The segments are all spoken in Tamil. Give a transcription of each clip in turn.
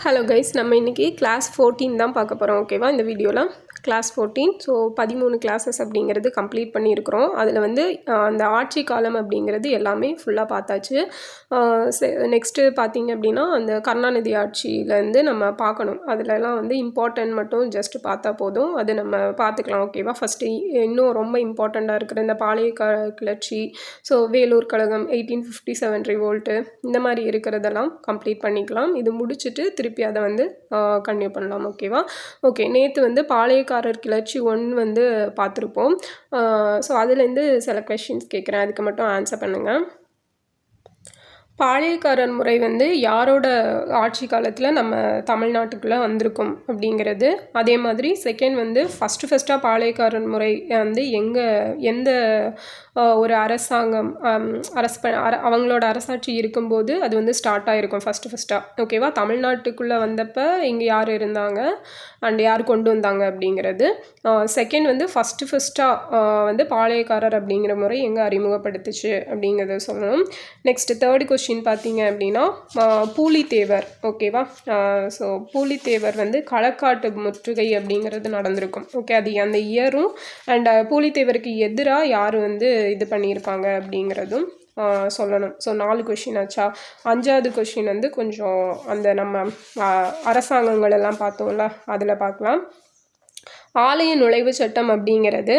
ஹலோ கைஸ், நம்ம இன்றைக்கி கிளாஸ் 14 தான் பார்க்க போகிறோம். ஓகேவா? இந்த வீடியோவில் கிளாஸ் 14 ஸோ 13 கிளாஸஸ் அப்படிங்கிறது கம்ப்ளீட் பண்ணியிருக்கிறோம். அதில் வந்து அந்த ஆட்சி காலம் அப்படிங்கிறது எல்லாமே ஃபுல்லாக பார்த்தாச்சு. நெக்ஸ்ட்டு பார்த்திங்க அப்படின்னா அந்த கருணாநிதி ஆட்சியிலேருந்து நம்ம பார்க்கணும். அதிலலாம் வந்து இம்பார்ட்டன்ட் மட்டும் ஜஸ்ட்டு பார்த்தா போதும், அது நம்ம பார்த்துக்கலாம். ஓகேவா? ஃபஸ்ட்டு இன்னும் ரொம்ப இம்பார்ட்டண்ட்டாக இருக்கிற இந்த பாளைய கிளர்ச்சி, ஸோ வேலூர் கழகம், 1857 ரிவோல்ட்டு, இந்த மாதிரி இருக்கிறதெல்லாம் கம்ப்ளீட் பண்ணிக்கலாம். இது முடிச்சுட்டு திருப்பி அதை வந்து கன்டினியூ பண்ணலாம். ஓகேவா? ஓகே, நேற்று வந்து பாளையக்காரர் கிளர்ச்சி 1 வந்து பார்த்துருப்போம். ஸோ அதுலேருந்து சில கொஷின்ஸ் கேட்குறேன், அதுக்கு மட்டும் ஆன்சர் பண்ணுங்கள். பாளையக்காரர் முறை வந்து யாரோட ஆட்சி காலத்தில் நம்ம தமிழ்நாட்டுக்குள்ளே வந்திருக்கோம் அப்படிங்கிறது. அதே மாதிரி செகண்ட் வந்து ஃபஸ்ட்டாக பாளையக்காரர் முறை வந்து எந்த ஒரு அரசாங்கம் அவங்களோட அரசாட்சி இருக்கும்போது அது வந்து ஸ்டார்ட் ஆகிருக்கும் ஃபஸ்ட்டாக. ஓகேவா? தமிழ்நாட்டுக்குள்ளே வந்தப்போ இங்கே யார் இருந்தாங்க அண்ட் யார் கொண்டு வந்தாங்க அப்படிங்கிறது. செகண்ட் வந்து ஃபஸ்ட்டாக வந்து பாளையக்காரர் அப்படிங்கிற முறை எங்கே அறிமுகப்படுத்துச்சு அப்படிங்கிறத சொல்லணும். நெக்ஸ்ட்டு தேர்ட் கொஸ்டின் பார்த்தீங்க அப்படின்னா பூலித்தேவர். ஓகேவா? ஸோ பூலித்தேவர் வந்து களக்காட்டு முற்றுகை அப்படிங்கிறது நடந்திருக்கும். ஓகே, அது அந்த இயரும் அண்ட் பூலித்தேவருக்கு எதிராக யார் வந்து இது பண்ணியிருப்பாங்க அப்படிங்கிறதும் சொல்லணும். ஸோ 4 கொஷின் ஆச்சா. 5வது கொஷின் வந்து கொஞ்சம் அந்த நம்ம அரசாங்கங்கள் எல்லாம் பார்த்தோம்ல, அதில் பார்க்கலாம். ஆலய நுழைவு சட்டம் அப்படிங்கிறது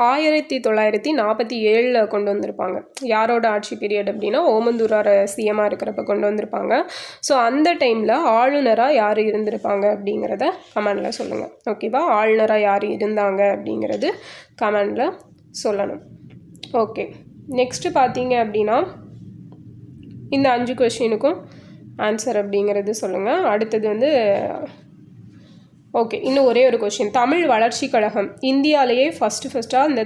1947 கொண்டு வந்திருப்பாங்க. யாரோட ஆட்சி பீரியட் அப்படின்னா ஓமந்தூரார் சிஎம்மாக இருக்கிறப்ப கொண்டு வந்திருப்பாங்க. ஸோ அந்த டைமில் ஆளுநராக யார் இருந்திருப்பாங்க அப்படிங்கிறத கமெண்டில் சொல்லுங்கள். ஓகேவா? ஆளுநராக யார் இருந்தாங்க அப்படிங்கிறது கமெண்டில் சொல்லணும். ஓகே, நெக்ஸ்ட்டு பார்த்தீங்க அப்படின்னா இந்த 5 கொஷினுக்கும் ஆன்சர் அப்படிங்கிறது சொல்லுங்கள். அடுத்தது வந்து ஓகே, இன்னும் ஒரே ஒரு கொஷின். தமிழ் வளர்ச்சி கழகம் இந்தியாவிலேயே ஃபஸ்ட்டாக இந்த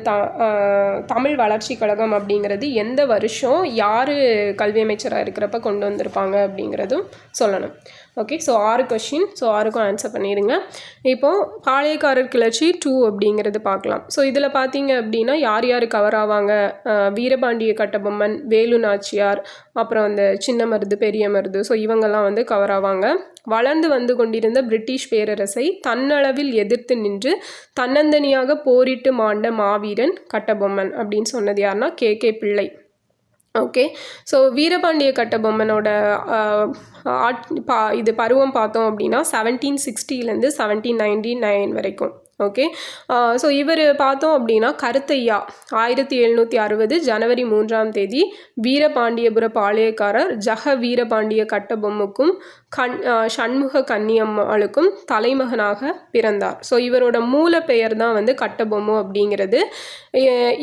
தமிழ் வளர்ச்சி கழகம் அப்படிங்கிறது எந்த வருஷம் யார் கல்வி அமைச்சராக இருக்கிறப்ப கொண்டு வந்திருப்பாங்க அப்படிங்கிறதும் சொல்லணும். Okay, so 6 question. ஸோ 6க்கும் ஆன்சர் பண்ணிடுங்க. இப்போது பாளையக்காரர் கிளர்ச்சி 2 அப்படிங்கிறது பார்க்கலாம். ஸோ இதில் பார்த்தீங்க அப்படின்னா யார் யார் கவர் ஆவாங்க? வீரபாண்டிய கட்டபொம்மன், வேலு நாச்சியார், அப்புறம் அந்த சின்ன மருது, பெரிய மருது, ஸோ இவங்கெல்லாம் வந்து கவர் ஆவாங்க. வளர்ந்து வந்து கொண்டிருந்த பிரிட்டிஷ் பேரரசை தன்னளவில் எதிர்த்து நின்று தன்னந்தனியாக போரிட்டு மாண்ட மாவீரன் கட்டபொம்மன் அப்படின்னு சொன்னது யாருன்னா கே பிள்ளை. ஓகே, ஸோ வீரபாண்டிய கட்டபொம்மனோட இது பருவம் பார்த்தோம் அப்படின்னா 1760 1799 வரைக்கும். ஓகே, ஸோ இவர் பார்த்தோம் அப்படின்னா கருத்தையா 1760 ஜனவரி 3 வீரபாண்டியபுர பாளையக்காரர் வீரபாண்டிய கட்டபொம்முக்கும் சண்முக கன்னியம்மாளுக்கும் தலைமகனாக பிறந்தார். ஸோ இவரோட மூல பெயர் தான் வந்து கட்டபொம்மு அப்படிங்கிறது.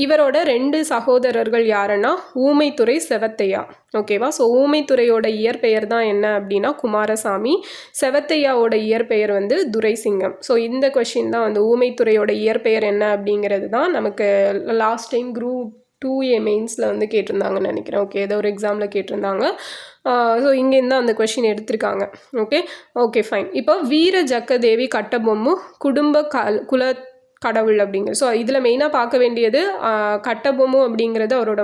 இவரோட 2 சகோதரர்கள் யாருன்னா ஊமைத்துறை, செவத்தையா. ஓகேவா? ஸோ ஊமைத்துறையோட இயற்பெயர் தான் என்ன அப்படின்னா குமாரசாமி. செவத்தையாவோட இயற்பெயர் வந்து துரைசிங்கம். ஸோ இந்த கொஷின் தான் வந்து ஊமைத்துறையோட இயற்பெயர் என்ன அப்படிங்கிறது தான் நமக்கு லாஸ்ட் டைம் குரூப் 2A மெயின்ஸில் வந்து கேட்டிருந்தாங்கன்னு நினைக்கிறேன். ஓகே, ஏதோ ஒரு எக்ஸாமில் கேட்டிருந்தாங்க. ஸோ இங்கேருந்து அந்த கொஷின் எடுத்திருக்காங்க. Okay fine. இப்போ வீர ஜக்கதேவி கட்டபொம்மு குடும்ப குல கடவுள் அப்படிங்கிற. ஸோ இதில் மெயினாக பார்க்க வேண்டியது கட்டபொம்மு அப்படிங்கிறது அவரோட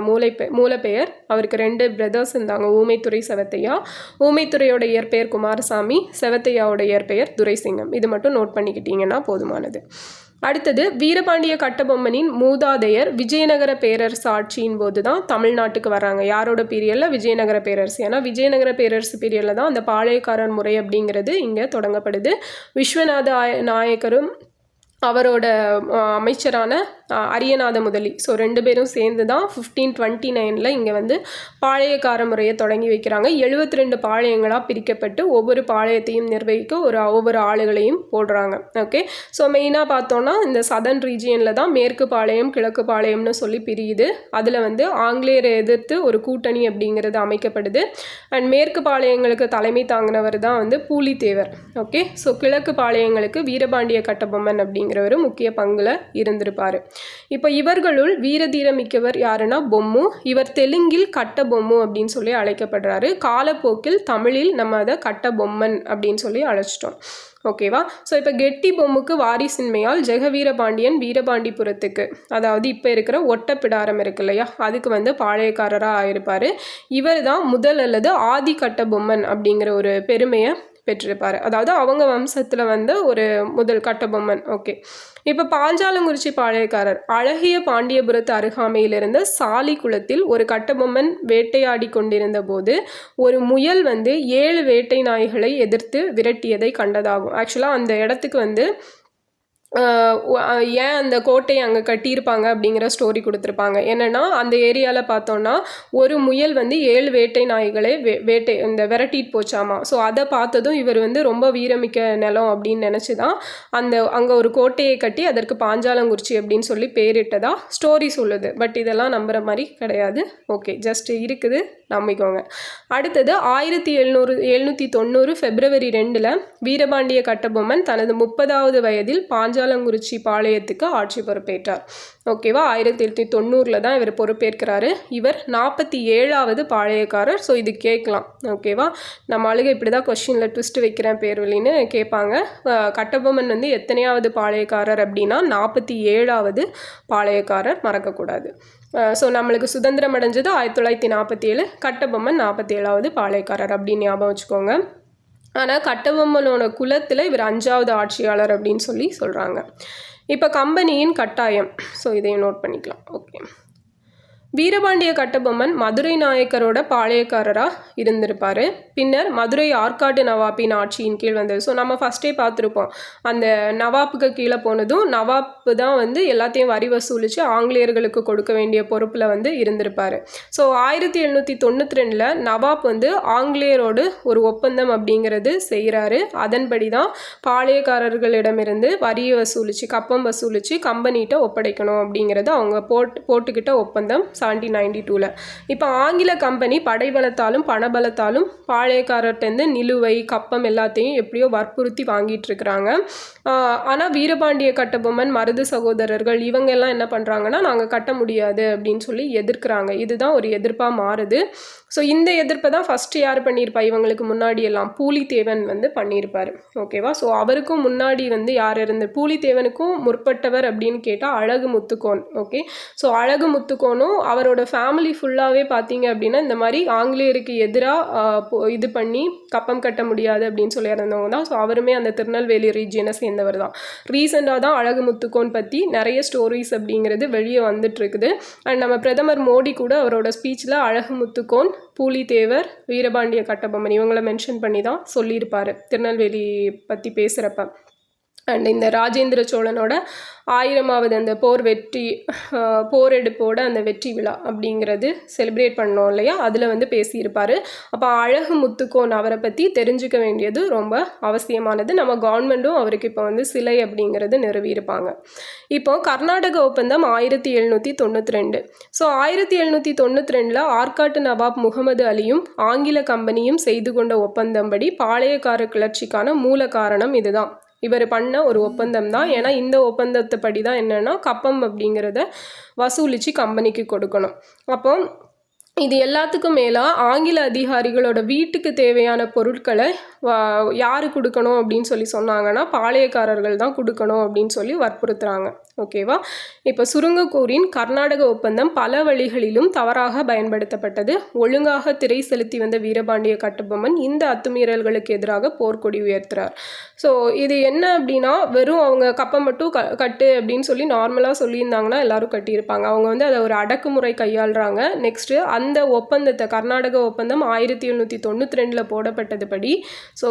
மூலப்பெயர். அவருக்கு 2 பிரதர்ஸ் இருந்தாங்க, ஊமைத்துறை, செவத்தையா. ஊமைத்துறையோட இயற்பெயர் குமாரசாமி, செவத்தையாவோட இயற்பெயர் துரைசிங்கம். இது மட்டும் நோட் பண்ணிக்கிட்டீங்கன்னா போதுமானது. அடுத்தது வீரபாண்டிய கட்டபொம்மனின் மூதாதையர் விஜயநகர பேரரசு ஆட்சியின் போது தான் தமிழ்நாட்டுக்கு வராங்க. யாரோட பீரியடில்? விஜயநகர பேரரசு. ஏன்னா விஜயநகர பேரரசு பீரியடில் தான் அந்த பாளையக்காரர் முறை அப்படிங்கிறது இங்கே தொடங்கப்படுது. விஸ்வநாத நாயக்கரும் அவரோட அமைச்சரான அரியநாத முதலி, ஸோ 2 பேரும் சேர்ந்து தான் 1529 இங்கே வந்து பாளையக்கார முறையை தொடங்கி வைக்கிறாங்க. 72 பாளையங்களாக பிரிக்கப்பட்டு ஒவ்வொரு பாளையத்தையும் நிர்வகிக்க ஒவ்வொரு ஆளுகளையும் போடுறாங்க. ஓகே, ஸோ மெயினாக பார்த்தோன்னா இந்த சதர்ன் ரீஜியனில் தான் மேற்கு பாளையம், கிழக்கு பாளையம்னு சொல்லி பிரியுது. அதில் வந்து ஆங்கிலேயரை எதிர்த்து ஒரு கூட்டணி அப்படிங்கிறது அமைக்கப்படுது. அண்ட் மேற்கு பாளையங்களுக்கு தலைமை தாங்கினவர் தான் வந்து பூலித்தேவர். ஓகே, ஸோ கிழக்கு பாளையங்களுக்கு வீரபாண்டிய கட்டபொம்மன் அப்படிங்கிறவர் முக்கிய பங்குல இருந்திருப்பார். இப்போ இவர்களுள் வீரதீர மிக்கவர் யாருன்னா பொம்மு. இவர் தெலுங்கில் கட்டபொம்மு அப்படின்னு சொல்லி அழைக்கப்படுறாரு. காலப்போக்கில் தமிழில் நம்ம அதை கட்டபொம்மன் அப்படின்னு சொல்லி அழைச்சிட்டோம். ஓகேவா? ஸோ இப்போ கெட்டி பொம்முக்கு வாரிசின்மையால் ஜெகவீரபாண்டியன் வீரபாண்டிபுரத்துக்கு, அதாவது இப்போ இருக்கிற ஒட்டப்பிடாரம் இருக்கு இல்லையா, அதுக்கு வந்து பாளையக்காரராக ஆயிருப்பார். இவர் தான் முதல் அல்லது ஆதி கட்டபொம்மன் அப்படிங்கிற ஒரு பெருமையை பெற்றிருப்பார். அதாவது அவங்க வம்சத்தில் வந்த ஒரு முதல் கட்டபொம்மன். ஓகே, இப்போ பாஞ்சாலங்குறிச்சி பாளையக்காரர் அழகிய பாண்டியபுரத்து அருகாமையில் இருந்த சாலி குளத்தில் ஒரு கட்டபொம்மன் வேட்டையாடி கொண்டிருந்த போது ஒரு முயல் வந்து 7 வேட்டை நாய்களை எதிர்த்து விரட்டியதை கண்டதாகும். ஆக்சுவலாக அந்த இடத்துக்கு வந்து ஏன் அந்த கோட்டையை அங்கே கட்டியிருப்பாங்க அப்படிங்கிற ஸ்டோரி கொடுத்துருப்பாங்க. என்னென்னா அந்த ஏரியாவில் பார்த்தோன்னா ஒரு முயல் வந்து 7 வேட்டை நாய்களை வேட்டை இந்த விரட்டிட்டு போச்சாமா. ஸோ அதை பார்த்ததும் இவர் வந்து ரொம்ப வீரமிக்க நிலம் அப்படின்னு நினச்சி தான் அங்கே ஒரு கோட்டையை கட்டி அதற்கு பாஞ்சாலங்குறிச்சி அப்படின்னு சொல்லி பேரிட்டதா ஸ்டோரி சொல்லுது. பட் இதெல்லாம் நம்புகிற மாதிரி கிடையாது. ஓகே, ஜஸ்ட் இருக்குது, நம்பிக்கோங்க. அடுத்தது 1790 February 2 வீரபாண்டிய கட்டபொம்மன் தனது 30வது வயதில் பாஞ்சாலங்குறிச்சி பாளையத்துக்கு ஆட்சி பொறுப்பேற்றார். ஓகேவா, 1890 தான் இவர் பொறுப்பேற்கிறாரு. இவர் 47வது பாளையக்காரர். ஸோ இது கேட்கலாம். ஓகேவா, நம்ம ஆளுங்க இப்படி தான் கொஸ்டினில் ட்விஸ்ட் வைக்கிறேன் பேர்வழின்னு கேட்பாங்க. கட்டபொம்மன் வந்து எத்தனையாவது பாளையக்காரர் அப்படின்னா 47வது பாளையக்காரர், மறக்கக்கூடாது. ஸோ நம்மளுக்கு சுதந்திரம் அடைஞ்சது 1947, கட்டபொம்மன் 47வது பாளையக்காரர் அப்படின்னு ஞாபகம் வச்சுக்கோங்க. ஆனால் கட்டபொம்மனோட குலத்தில் இவர் 5வது ஆட்சியாளர் அப்படின்னு சொல்லி சொல்கிறாங்க. இப்போ கம்பெனியின் கட்டாயம், ஸோ இதையும் நோட் பண்ணிக்கலாம். ஓகே, வீரபாண்டிய கட்டபொம்மன் மதுரை நாயக்கரோட பாளையக்காரராக இருந்திருப்பார். பின்னர் மதுரை ஆற்காட்டு நவாப்பின் ஆட்சியின் கீழ் வந்தது. ஸோ நம்ம ஃபஸ்ட்டே பார்த்துருப்போம், அந்த நவாப்புக்கு கீழே போனதும் நவாப்பு தான் வந்து எல்லாத்தையும் வரி வசூலித்து ஆங்கிலேயர்களுக்கு கொடுக்க வேண்டிய பொறுப்பில் வந்து இருந்திருப்பார். ஸோ 1792 நவாப் வந்து ஆங்கிலேயரோடு ஒரு ஒப்பந்தம் அப்படிங்கிறது செய்கிறாரு. அதன்படி தான் பாளையக்காரர்களிடமிருந்து வரியை வசூலித்து கப்பம் வசூலித்து கம்பெனிகிட்ட ஒப்படைக்கணும் அப்படிங்கிறது அவங்க போட்டுக்கிட்ட ஒப்பந்தம் 1792. இப்போ ஆங்கில கம்பெனி படைபலத்தாலும் பணபலத்தாலும் பாளையக்காரர்கிட்டருந்து நிலுவை கப்பம் எல்லாத்தையும் எப்படியோ வற்புறுத்தி வாங்கிட்டு இருக்கிறாங்க. ஆனால் வீரபாண்டிய கட்டபொம்மன் மருது சகோதரர்கள் இவங்க எல்லாம் என்ன பண்ணுறாங்கன்னா நாங்கள் கட்ட முடியாது அப்படின்னு சொல்லி எதிர்க்கிறாங்க. இதுதான் ஒரு எதிர்ப்பாக மாறுது. ஸோ இந்த எதிர்ப்பை தான் ஃபஸ்ட்டு யார் பண்ணியிருப்பா, இவங்களுக்கு முன்னாடி எல்லாம் பூலித்தேவன் வந்து பண்ணியிருப்பார். ஓகேவா, ஸோ அவருக்கும் முன்னாடி வந்து யார் இருந்து பூலித்தேவனுக்கும் முற்பட்டவர் அப்படின்னு கேட்டால் அழகு முத்துக்கோன். ஓகே, ஸோ அழகு முத்துக்கோனும் அவரோட ஃபேமிலி ஃபுல்லாகவே பார்த்தீங்க அப்படின்னா இந்த மாதிரி ஆங்கிலேயருக்கு எதிராக இது பண்ணி கப்பம் கட்ட முடியாது அப்படின்னு சொல்லி இருந்தவங்க தான். ஸோ அவருமே அந்த திருநெல்வேலி ரீஜியனை சேர்ந்தவர் தான். ரீசெண்டாக தான் அழகு முத்துக்கோன் பற்றி நிறைய ஸ்டோரிஸ் அப்படிங்கிறது வெளியே வந்துட்டு இருக்குது. அண்ட் நம்ம பிரதமர் மோடி கூட அவரோட ஸ்பீச்சில் அழகு முத்துக்கோன், பூலித்தேவர், வீரபாண்டிய கட்டபொம்மன் இவங்களை மென்ஷன் பண்ணி தான் சொல்லியிருப்பார் திருநெல்வேலி பற்றி பேசுகிறப்ப. அண்ட் இந்த ராஜேந்திர சோழனோட 1000வது அந்த போரெடுப்போட அந்த வெற்றி விழா அப்படிங்கிறது செலிப்ரேட் பண்ணோம் இல்லையா, அதில் வந்து பேசியிருப்பார். அப்போ அழகு முத்துக்கோன் அவரை பற்றி தெரிஞ்சுக்க வேண்டியது ரொம்ப அவசியமானது. நம்ம கவர்மெண்ட்டும் அவருக்கு இப்போ வந்து சிலை அப்படிங்கிறது நிறுவியிருப்பாங்க. இப்போ கர்நாடக ஒப்பந்தம் 1792. ஸோ 1792 ஆற்காட்டு நவாப் முகமது அலியும் ஆங்கில கம்பெனியும் செய்து கொண்ட ஒப்பந்தம் படி பாளையக்கார கிளர்ச்சிக்கான மூல காரணம் இதுதான். இவர் பண்ண ஒரு ஒப்பந்தம் தான். ஏன்னா இந்த ஒப்பந்தத்தை படி தான் என்னென்னா கப்பம் அப்படிங்கிறத வசூலித்து கம்பெனிக்கு கொடுக்கணும். அப்போ இது எல்லாத்துக்கும் மேலாக ஆங்கில அதிகாரிகளோட வீட்டுக்கு தேவையான பொருட்களை யார் கொடுக்கணும் அப்படின்னு சொல்லி சொன்னாங்கன்னா பாளையக்காரர்கள் தான் கொடுக்கணும் அப்படின்னு சொல்லி வற்புறுத்துறாங்க. ஓகேவா, இப்போ சுருங்கக்கூறின் கர்நாடக ஒப்பந்தம் பல வழிகளிலும் தவறாக பயன்படுத்தப்பட்டது. ஒழுங்காக திரை செலுத்தி வந்த வீரபாண்டிய கட்டபொம்மன் இந்த அத்துமீறல்களுக்கு எதிராக போர்க்கொடி உயர்த்துறார். ஸோ இது என்ன அப்படின்னா வெறும் அவங்க கப்பம் மட்டும் கட்டு அப்படின்னு சொல்லி நார்மலாக சொல்லியிருந்தாங்கன்னா எல்லாரும் கட்டியிருப்பாங்க. அவங்க வந்து அதை ஒரு அடக்குமுறை கையாளுறாங்க. நெக்ஸ்ட்டு அந்த ஒப்பந்தத்தை கர்நாடக ஒப்பந்தம் 1792 போடப்பட்டது படி, ஸோ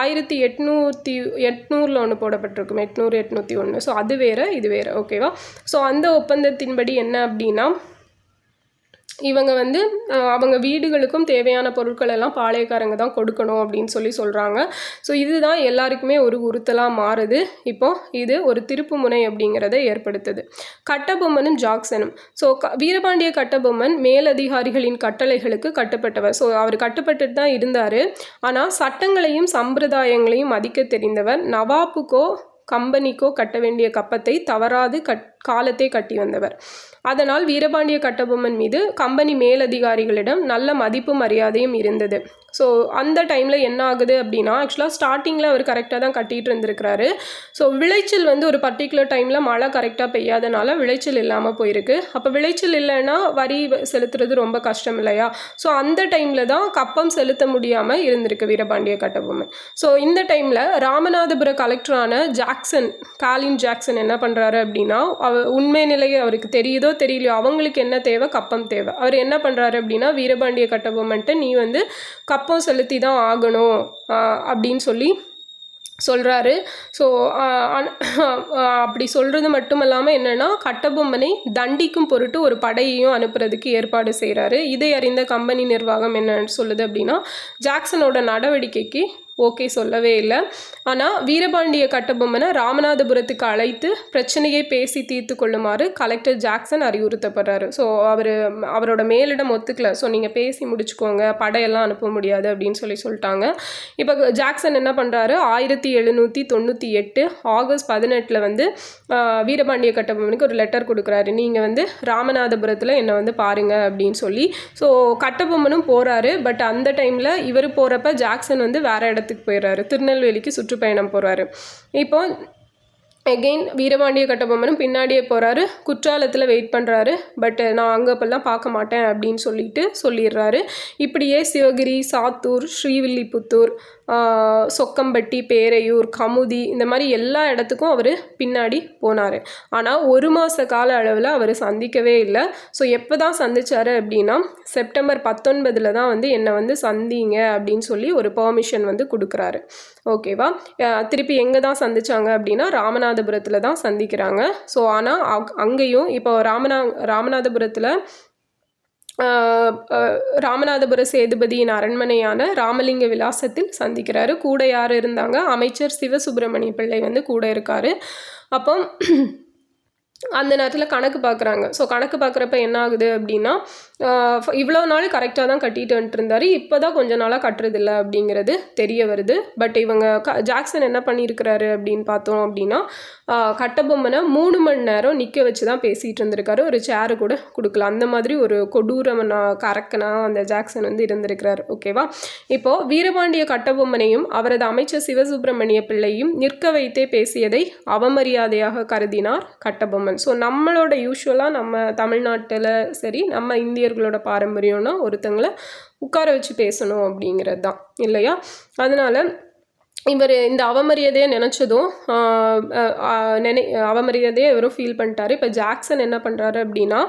1800 ஒன்று போடப்பட்டிருக்கும், 800-801. ஸோ அது வேறு இது வேறு. ஓகேவா, ஸோ அந்த ஒப்பந்தத்தின்படி என்ன அப்படின்னா இவங்க வந்து அவங்க வீடுகளுக்கும் தேவையான பொருட்கள் எல்லாம் பாளையக்காரங்க தான் கொடுக்கணும் அப்படின்னு சொல்லி சொல்கிறாங்க. ஸோ இதுதான் எல்லாருக்குமே ஒரு உறுத்தலாக மாறுது. இப்போ இது ஒரு திருப்பு முனை அப்படிங்கிறத ஏற்படுத்துது. கட்டபொம்மனும் ஜாக்சனும். ஸோ வீரபாண்டிய கட்டபொம்மன் மேலதிகாரிகளின் கட்டளைகளுக்கு கட்டுப்பட்டவர். ஸோ அவர் கட்டுப்பட்டு தான் இருந்தார். ஆனால் சட்டங்களையும் சம்பிரதாயங்களையும் மதிக்க தெரிந்தவர். நவாப்புக்கோ கம்பெனிக்கோ கட்ட வேண்டிய கப்பத்தை தவறாது காலத்தை கட்டி வந்தவர். அதனால் வீரபாண்டிய கட்டபொம்மன் மீது கம்பெனி மேலதிகாரிகளிடம் நல்ல மதிப்பு மரியாதையும் இருந்தது. ஸோ அந்த டைமில் என்ன ஆகுது அப்படின்னா, ஆக்சுவலாக ஸ்டார்டிங்கில் அவர் கரெக்டாக தான் கட்டிகிட்டு இருந்திருக்கிறாரு. ஸோ விளைச்சல் வந்து ஒரு பர்டிகுலர் டைமில் மழை கரெக்டாக பெய்யாதனால விளைச்சல் இல்லாமல் போயிருக்கு. அப்போ விளைச்சல் இல்லைன்னா வரி செலுத்துறது ரொம்ப கஷ்டம் இல்லையா? ஸோ அந்த டைமில் தான் கப்பம் செலுத்த முடியாமல் இருந்திருக்கு வீரபாண்டிய கட்டபொம்மன். ஸோ இந்த டைமில் ராமநாதபுர கலெக்டரான காலின் ஜாக்சன் என்ன பண்ணுறாரு அப்படின்னா, உண்மை நிலையை அவருக்கு தெரியுதோ தெரியலையோ, அவங்களுக்கு என்ன தேவை? கப்பம் தேவை. அவர் என்ன பண்ணுறாரு அப்படின்னா, வீரபாண்டிய கட்டபொம்மன்ட்ட நீ வந்து கப்பம் செலுத்தி தான் ஆகணும் அப்படின்னு சொல்லி சொல்கிறாரு. ஸோ அப்படி சொல்கிறது மட்டும் இல்லாமல் என்னென்னா, கட்டபொம்மனை தண்டிக்கும் பொருட்டு ஒரு படையையும் அனுப்புறதுக்கு ஏற்பாடு செய்கிறாரு. இதை அறிந்த கம்பெனி நிர்வாகம் என்ன சொல்லுது அப்படின்னா, ஜாக்சனோட நடவடிக்கைக்கு ஓகே சொல்லவே இல்லை. ஆனால் வீரபாண்டிய கட்டபொம்மனை ராமநாதபுரத்துக்கு அழைத்து பிரச்சனையை பேசி தீர்த்து கொள்ளுமாறு கலெக்டர் ஜாக்சன் அறிவுறுத்தப்படுறாரு. ஸோ அவரோட மேலிடம் ஒத்துக்கல. ஸோ நீங்கள் பேசி முடிச்சுக்கோங்க, படையெல்லாம் அனுப்ப முடியாது அப்படின்னு சொல்லிட்டாங்க. இப்போ ஜாக்சன் என்ன பண்ணுறாரு, 1798 ஆகஸ்ட் 18 வந்து வீரபாண்டிய கட்டபொம்மனுக்கு ஒரு லெட்டர் கொடுக்குறாரு. நீங்கள் வந்து ராமநாதபுரத்தில் என்னை வந்து பாருங்கள் அப்படின்னு சொல்லி. ஸோ கட்டபொம்மனும் போகிறாரு. பட் அந்த டைமில் இவர் போகிறப்ப ஜாக்சன் வந்து வேறு இடத்துக்கு போயிடுறாரு. திருநெல்வேலிக்கு சுற்றுப்பயணம் போகிறாரு. இப்போ எகெயின் வீரபாண்டிய கட்டபொம்மனும் பின்னாடியே போகிறாரு. குற்றாலத்தில் வெயிட் பண்ணுறாரு. பட் நான் அங்கே அப்பெல்லாம் பார்க்க மாட்டேன் அப்படின்னு சொல்லிடுறாரு. இப்படியே சிவகிரி, சாத்தூர், ஸ்ரீவில்லிபுத்தூர், சொக்கம்பட்டி, பேரையூர், கமுதி, இந்த மாதிரி எல்லா இடத்துக்கும் அவர் பின்னாடி போனார். ஆனால் 1 மாத கால அளவில் அவர் சந்திக்கவே இல்லை. ஸோ எப்போ தான் சந்தித்தார் அப்படின்னா, செப்டம்பர் 19 தான் வந்து என்னை வந்து சந்திங்க அப்படின்னு சொல்லி ஒரு பெர்மிஷன் வந்து கொடுக்குறாரு. ஓகேவா? திருப்பி எங்கே தான் சந்தித்தாங்க அப்படின்னா, ராமநாதபுரத்தில் தான் சந்திக்கிறாங்க. ஸோ ஆனால் அங்கேயும் இப்போ ராமநாதபுரத்தில் ராமநாதபுர சேதுபதியின் அரண்மனையான ராமலிங்க விலாசத்தில் சந்திக்கிறாரு. கூட யார் இருந்தாங்க? அமைச்சர் சிவசுப்பிரமணிய பிள்ளை வந்து கூட இருக்கார். அப்போ அந்த நேரத்தில் கணக்கு பார்க்குறாங்க. ஸோ கணக்கு பார்க்குறப்ப என்ன ஆகுது அப்படின்னா, இவ்வளோ நாள் கரெக்டாக தான் கட்டிட்டு வந்துட்டு இருந்தார். இப்போ தான் கொஞ்ச நாளாக கட்டுறதில்ல அப்படிங்கிறது தெரிய வருது. பட் இவங்க ஜாக்சன் என்ன பண்ணியிருக்கிறாரு அப்படின்னு பார்த்தோம் அப்படின்னா, கட்டபொம்மனை 3 மணி நேரம் நிற்க வச்சு தான் பேசிகிட்டு இருந்திருக்காரு. ஒரு சேரு கூட கொடுக்கல. அந்த மாதிரி ஒரு கொடூரமனா கரக்கனா அந்த ஜாக்சன் வந்து இருந்திருக்கிறார். ஓகேவா? இப்போது வீரபாண்டிய கட்டபொம்மனையும் அவரது அமைச்சர் சிவசுப்பிரமணிய பிள்ளையும் நிற்க வைத்தே பேசியதை அவமரியாதையாக கருதினார் கட்டபொம்மன். ஸோ நம்மளோட யூஸ்வலாக நம்ம தமிழ்நாட்டில் சரி, நம்ம இந்தியர்களோட பாரம்பரியம்னா ஒருத்தங்களை உட்கார வச்சு பேசணும் அப்படிங்கிறது தான் இல்லையா? அதனால் இவர் இந்த அவமரியாதையை நினச்சதும் அவமரியாதையை இவரும் ஃபீல் பண்ணிட்டாரு. இப்போ ஜாக்சன் என்ன பண்ணுறாரு அப்படின்னா,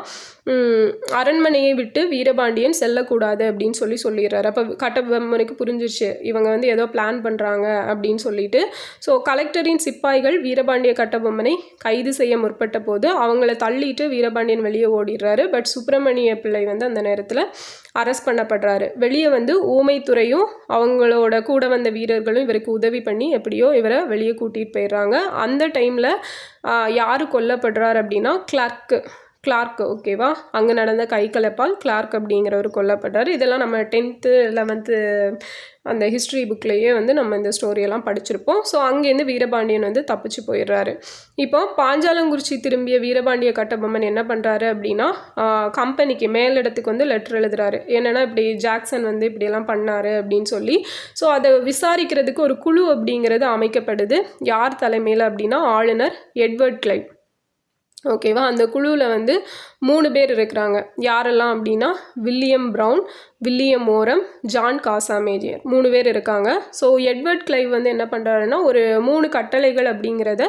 அரண்மனையை விட்டு வீரபாண்டியன் செல்லக்கூடாது அப்படின்னு சொல்லிடுறாரு. அப்போ கட்டபொம்மனுக்கு புரிஞ்சிருச்சு, இவங்க வந்து ஏதோ பிளான் பண்ணுறாங்க அப்படின்னு சொல்லிட்டு. ஸோ கலெக்டரின் சிப்பாய்கள் வீரபாண்டிய கட்டபொம்மனை கைது செய்ய முற்பட்ட போது அவங்கள தள்ளிட்டு வீரபாண்டியன் வெளியே ஓடிடுறாரு. பட் சுப்பிரமணிய பிள்ளை வந்து அந்த நேரத்தில் அரெஸ்ட் பண்ணப்படுறாரு. வெளியே வந்து ஊமைத்துறையும் அவங்களோட கூட வந்த வீரர்களும் இவருக்கு உதவி பண்ணி எப்படியோ இவரை வெளியே கூட்டிகிட்டு போயிடுறாங்க. அந்த டைமில் யார் கொல்லப்படுறார் அப்படின்னா, கிளார்க். ஓகேவா? அங்கே நடந்த கைகலப்பால் கிளார்க் அப்படிங்கிறவர் கொல்லப்படுறார். இதெல்லாம் நம்ம 10th 11th அந்த ஹிஸ்ட்ரி புக்லேயே வந்து நம்ம இந்த ஸ்டோரியெல்லாம் படிச்சிருப்போம். ஸோ அங்கேருந்து வீரபாண்டியன் வந்து தப்பிச்சு போயிடுறாரு. இப்போ பாஞ்சாலங்குறிச்சி திரும்பிய வீரபாண்டிய கட்டபொம்மன் என்ன பண்ணுறாரு அப்படின்னா, கம்பெனிக்கு மேலிடத்துக்கு வந்து லெட்டர் எழுதுறாரு. என்னென்னா இப்படி ஜாக்சன் வந்து இப்படியெல்லாம் பண்ணார் அப்படின்னு சொல்லி. ஸோ அதை விசாரிக்கிறதுக்கு ஒரு குழு அப்படிங்கிறது அமைக்கப்படுது. யார் தலைமையில் அப்படின்னா, ஆளுநர் எட்வர்ட் கிளைவ். ஓகேவா? அந்த குழுவில் வந்து 3 பேர் இருக்கிறாங்க. யாரெல்லாம் அப்படின்னா, வில்லியம் ப்ரவுன், வில்லியம் ஓரம், ஜான் காசாமேஜியர் 3 பேர் இருக்காங்க. ஸோ எட்வர்ட் கிளைவ் வந்து என்ன பண்ணுறாருன்னா, ஒரு 3 கட்டளைகள் அப்படிங்கிறத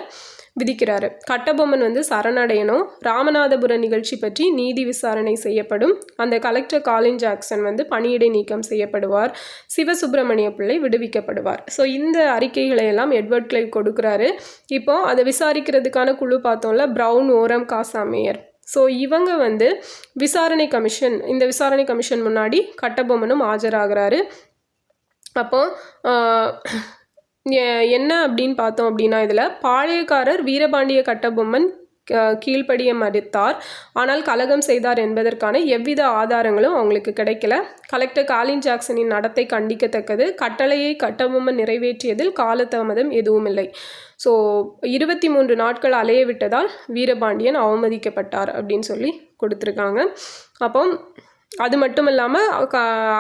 விதிக்கிறாரு. கட்டபொம்மன் வந்து சரணடையணும், ராமநாதபுர நிகழ்ச்சி பற்றி நீதி விசாரணை செய்யப்படும், அந்த கலெக்டர் காலின் ஜாக்சன் வந்து பணியிடை நீக்கம் செய்யப்படுவார், சிவசுப்பிரமணிய பிள்ளை விடுவிக்கப்படுவார். ஸோ இந்த அறிக்கைகளை எல்லாம் எட்வர்ட் கிளைவ் கொடுக்குறாரு. இப்போ அதை விசாரிக்கிறதுக்கான குழு பார்த்தோம்ல, ப்ரவுன், ஓரம், காசாமேயர். ஸோ இவங்க வந்து இந்த விசாரணை கமிஷன் முன்னாடி கட்டபொம்மனும் ஆஜராகிறாரு. அப்போது என்ன அப்படின்னு பார்த்தோம் அப்படின்னா, இதில் பாளையக்காரர் வீரபாண்டிய கட்டபொம்மன் கீழ்ப்படிய மறுத்தார், ஆனால் கலகம் செய்தார் என்பதற்கான எவ்வித ஆதாரங்களும் அவங்களுக்கு கிடைக்கல. கலெக்டர் காலின் ஜாக்சனின் நடத்தை கண்டிக்கத்தக்கது. கட்டளையை கட்டபொம்மன் நிறைவேற்றியதில் காலதாமதம் எதுவும் இல்லை. ஸோ 23 நாட்கள் அலைய விட்டதால் வீரபாண்டியன் அவமதிக்கப்பட்டார் அப்படின்னு சொல்லி கொடுத்துருக்காங்க. அப்போ அது மட்டும் இல்லாமல்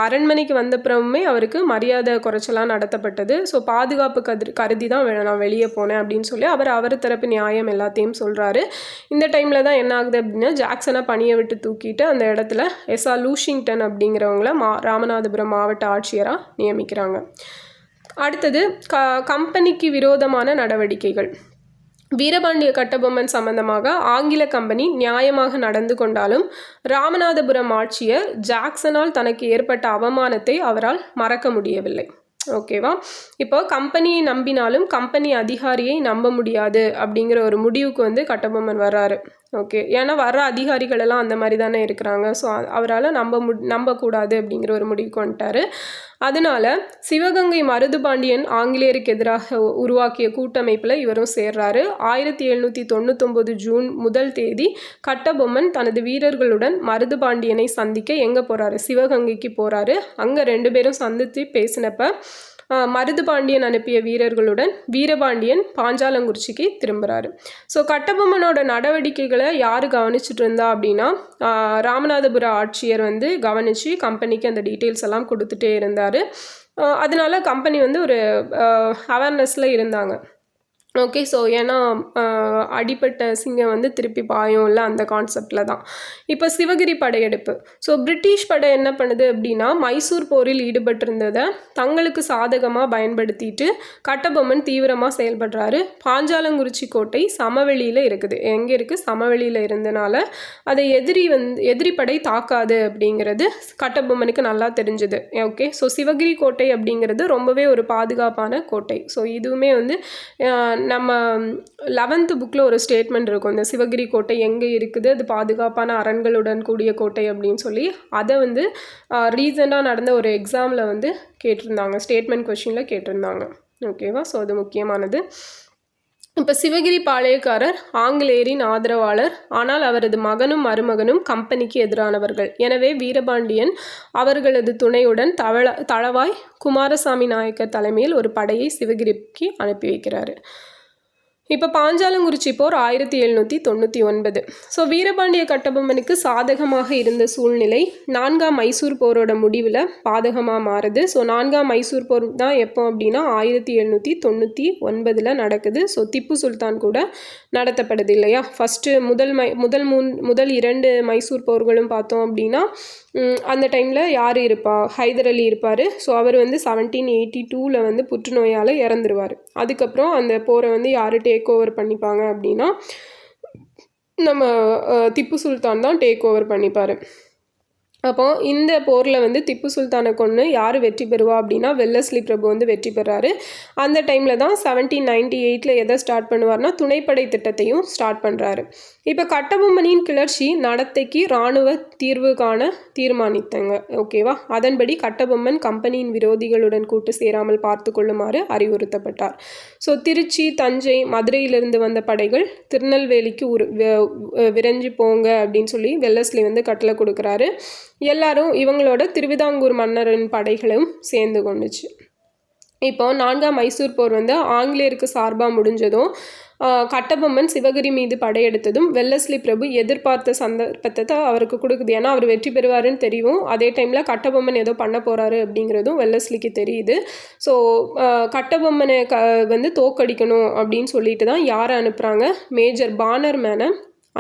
அரண்மனைக்கு வந்தப்புறமே அவருக்கு மரியாதை குறைச்சலாம் நடத்தப்பட்டது. ஸோ பாதுகாப்பு கருதி தான் நான் வெளியே போனேன் அப்படின்னு சொல்லி அவர் தரப்பு நியாயம் எல்லாத்தையும் சொல்கிறாரு. இந்த டைமில் தான் என்ன ஆகுது அப்படின்னா, ஜாக்சனை பணியை விட்டு தூக்கிட்டு அந்த இடத்துல எஸ்ஆ லூஷிங்டன் அப்படிங்கிறவங்கள ராமநாதபுரம் மாவட்ட ஆட்சியராக நியமிக்கிறாங்க. அடுத்தது கம்பெனிக்கு விரோதமான நடவடிக்கைகள். வீரபாண்டிய கட்டபொம்மன் சம்பந்தமாக ஆங்கில கம்பெனி நியாயமாக நடந்து கொண்டாலும் ராமநாதபுரம் ஆட்சியர் ஜாக்சனால் தனக்கு ஏற்பட்ட அவமானத்தை அவரால் மறக்க முடியவில்லை. ஓகேவா? இப்போ கம்பெனியை நம்பினாலும் கம்பெனி அதிகாரியை நம்ப முடியாது அப்படிங்கிற ஒரு முடிவுக்கு வந்து கட்டபொம்மன் வர்றாரு. ஓகே, ஏன்னா வர்ற அதிகாரிகள் எல்லாம் அந்த மாதிரி தானே இருக்கிறாங்க. ஸோ அவரால் நம்பக்கூடாது அப்படிங்கிற ஒரு முடிவுக்கு வந்துட்டார். அதனால சிவகங்கை மருதுபாண்டியன் ஆங்கிலேயருக்கு எதிராக உருவாக்கிய கூட்டமைப்பில் இவரும் சேர்றாரு. 1799 ஜூன் 1 கட்டபொம்மன் தனது வீரர்களுடன் மருதுபாண்டியனை சந்திக்க எங்கே போகிறாரு? சிவகங்கைக்கு போகிறாரு. அங்கே 2 பேரும் சந்தித்து பேசினப்ப மருதுபாண்டியன் அனுப்பிய வீரர்களுடன் வீரபாண்டியன் பாஞ்சாலங்குறிச்சிக்கு திரும்புகிறாரு. ஸோ கட்டபொம்மனோட நடவடிக்கைகளை யார் கவனிச்சுட்டு இருந்தா அப்படின்னா, ராமநாதபுர ஆட்சியர் வந்து கவனித்து கம்பெனிக்கு அந்த டீட்டெயில்ஸ் எல்லாம் கொடுத்துட்டே இருந்தார். அதனால கம்பெனி வந்து ஒரு அவேர்னஸில் இருந்தாங்க. ஓகே, ஸோ ஏன்னா அடிப்பட்ட சிங்கம் வந்து திருப்பி பாயும்ல, அந்த கான்செப்டில் தான். இப்போ சிவகிரி படையெடுப்பு. ஸோ பிரிட்டிஷ் படை என்ன பண்ணுது அப்படின்னா, மைசூர் போரில் ஈடுபட்டிருந்ததை தங்களுக்கு சாதகமாக பயன்படுத்திட்டு கட்டபொம்மன் தீவிரமாக செயல்படுறாரு. பாஞ்சாலங்குறிச்சி கோட்டை சமவெளியில் இருக்குது. எங்கே இருக்குது? சமவெளியில் இருந்தனால அதை எதிரி படை தாக்காது அப்படிங்கிறது கட்டபொம்மனுக்கு நல்லா தெரிஞ்சுது. ஓகே, ஸோ சிவகிரி கோட்டை அப்படிங்கிறது ரொம்பவே ஒரு பாதுகாப்பான கோட்டை. ஸோ இதுவுமே வந்து நம்ம 11th புக்கில் ஒரு ஸ்டேட்மெண்ட் இருக்கும், இந்த சிவகிரி கோட்டை எங்கே இருக்குது, அது பாதுகாப்பான அரண்களுடன் கூடிய கோட்டை அப்படின்னு சொல்லி. அதை வந்து ரீசெண்டாக நடந்த ஒரு எக்ஸாமில் வந்து கேட்டிருந்தாங்க, ஸ்டேட்மெண்ட் கொஷினில் கேட்டிருந்தாங்க. ஓகேவா? ஸோ அது முக்கியமானது. இப்போ சிவகிரி பாளையக்காரர் ஆங்கிலேயரின் ஆதரவாளர், ஆனால் அவரது மகனும் மருமகனும் கம்பெனிக்கு எதிரானவர்கள். எனவே வீரபாண்டியன் அவர்களது துணையுடன் தளவாய் குமாரசாமி நாயக்கர் தலைமையில் ஒரு படையை சிவகிரிக்கு அனுப்பி வைக்கிறாரு. இப்போ பாஞ்சாலங்குறிச்சி போர் 1799. ஸோ வீரபாண்டிய கட்டபொம்மனுக்கு சாதகமாக இருந்த சூழ்நிலை 4ஆம் மைசூர் போரோட முடிவில் பாதகமாக மாறுது. ஸோ 4ஆம் மைசூர் போர் தான் எப்போ அப்படின்னா 1799 நடக்குது. ஸோ திப்பு சுல்தான் கூட நடத்தப்படுது இல்லையா? ஃபஸ்ட்டு முதல் 2 மைசூர் போர்களும் பார்த்தோம் அப்படின்னா அந்த டைமில் யார் இருப்பா? ஹைதர் அலி இருப்பார். ஸோ அவர் வந்து 1782 வந்து புற்றுநோயால் இறந்துருவார். அதுக்கப்புறம் அந்த போரை வந்து யார் டேக் ஓவர் பண்ணிப்பாங்க அப்படின்னா, நம்ம திப்பு சுல்தான் தான் டேக் ஓவர் பண்ணிப்பார். அப்போது இந்த போரில் வந்து திப்பு சுல்தானை கொன்று யார் வெற்றி பெறுவா அப்படின்னா, வெல்லஸ்லி பிரபு வந்து வெற்றி பெறாரு. அந்த டைமில் தான் 1798 எதை ஸ்டார்ட் பண்ணுவார்னா, துணைப்படை திட்டத்தையும் ஸ்டார்ட் பண்ணுறாரு. இப்போ கட்டபொம்மனின் கிளர்ச்சி நடத்தைக்கு இராணுவ தீர்வு காண தீர்மானித்தாங்க. ஓகேவா? அதன்படி கட்டபொம்மன் கம்பெனியின் விரோதிகளுடன் கூட்டு சேராமல் பார்த்து கொள்ளுமாறு அறிவுறுத்தப்பட்டார். ஸோ திருச்சி, தஞ்சை, மதுரையிலிருந்து வந்த படைகள் திருநெல்வேலிக்கு விரைஞ்சு போங்க அப்படின்னு சொல்லி வெல்லஸ்லி வந்து கட்டளை கொடுக்குறாரு. எல்லாரும் இவங்களோட திருவிதாங்கூர் மன்னரின் படைகளும் சேர்ந்து கொண்டுச்சு. இப்போ 4ஆம் மைசூர் போர் வந்து ஆங்கிலேயருக்கு சார்பாக முடிஞ்சதும் கட்டபொம்மன் சிவகிரி மீது படையெடுத்ததும் வெல்லஸ்லி பிரபு எதிர்பார்த்த சந்தர்ப்பத்தை அவருக்கு கொடுக்குது. ஏன்னா அவர் வெற்றி பெறுவாருன்னு தெரியும். அதே டைமில் கட்டபொம்மன் ஏதோ பண்ண போகிறாரு அப்படிங்கிறதும் வெல்லஸ்லிக்கு தெரியுது. ஸோ கட்டபொம்மனை வந்து தோக்கடிக்கணும் அப்படின்னு சொல்லிட்டு தான் யாரை அனுப்புகிறாங்க? மேஜர் பானர்மேனை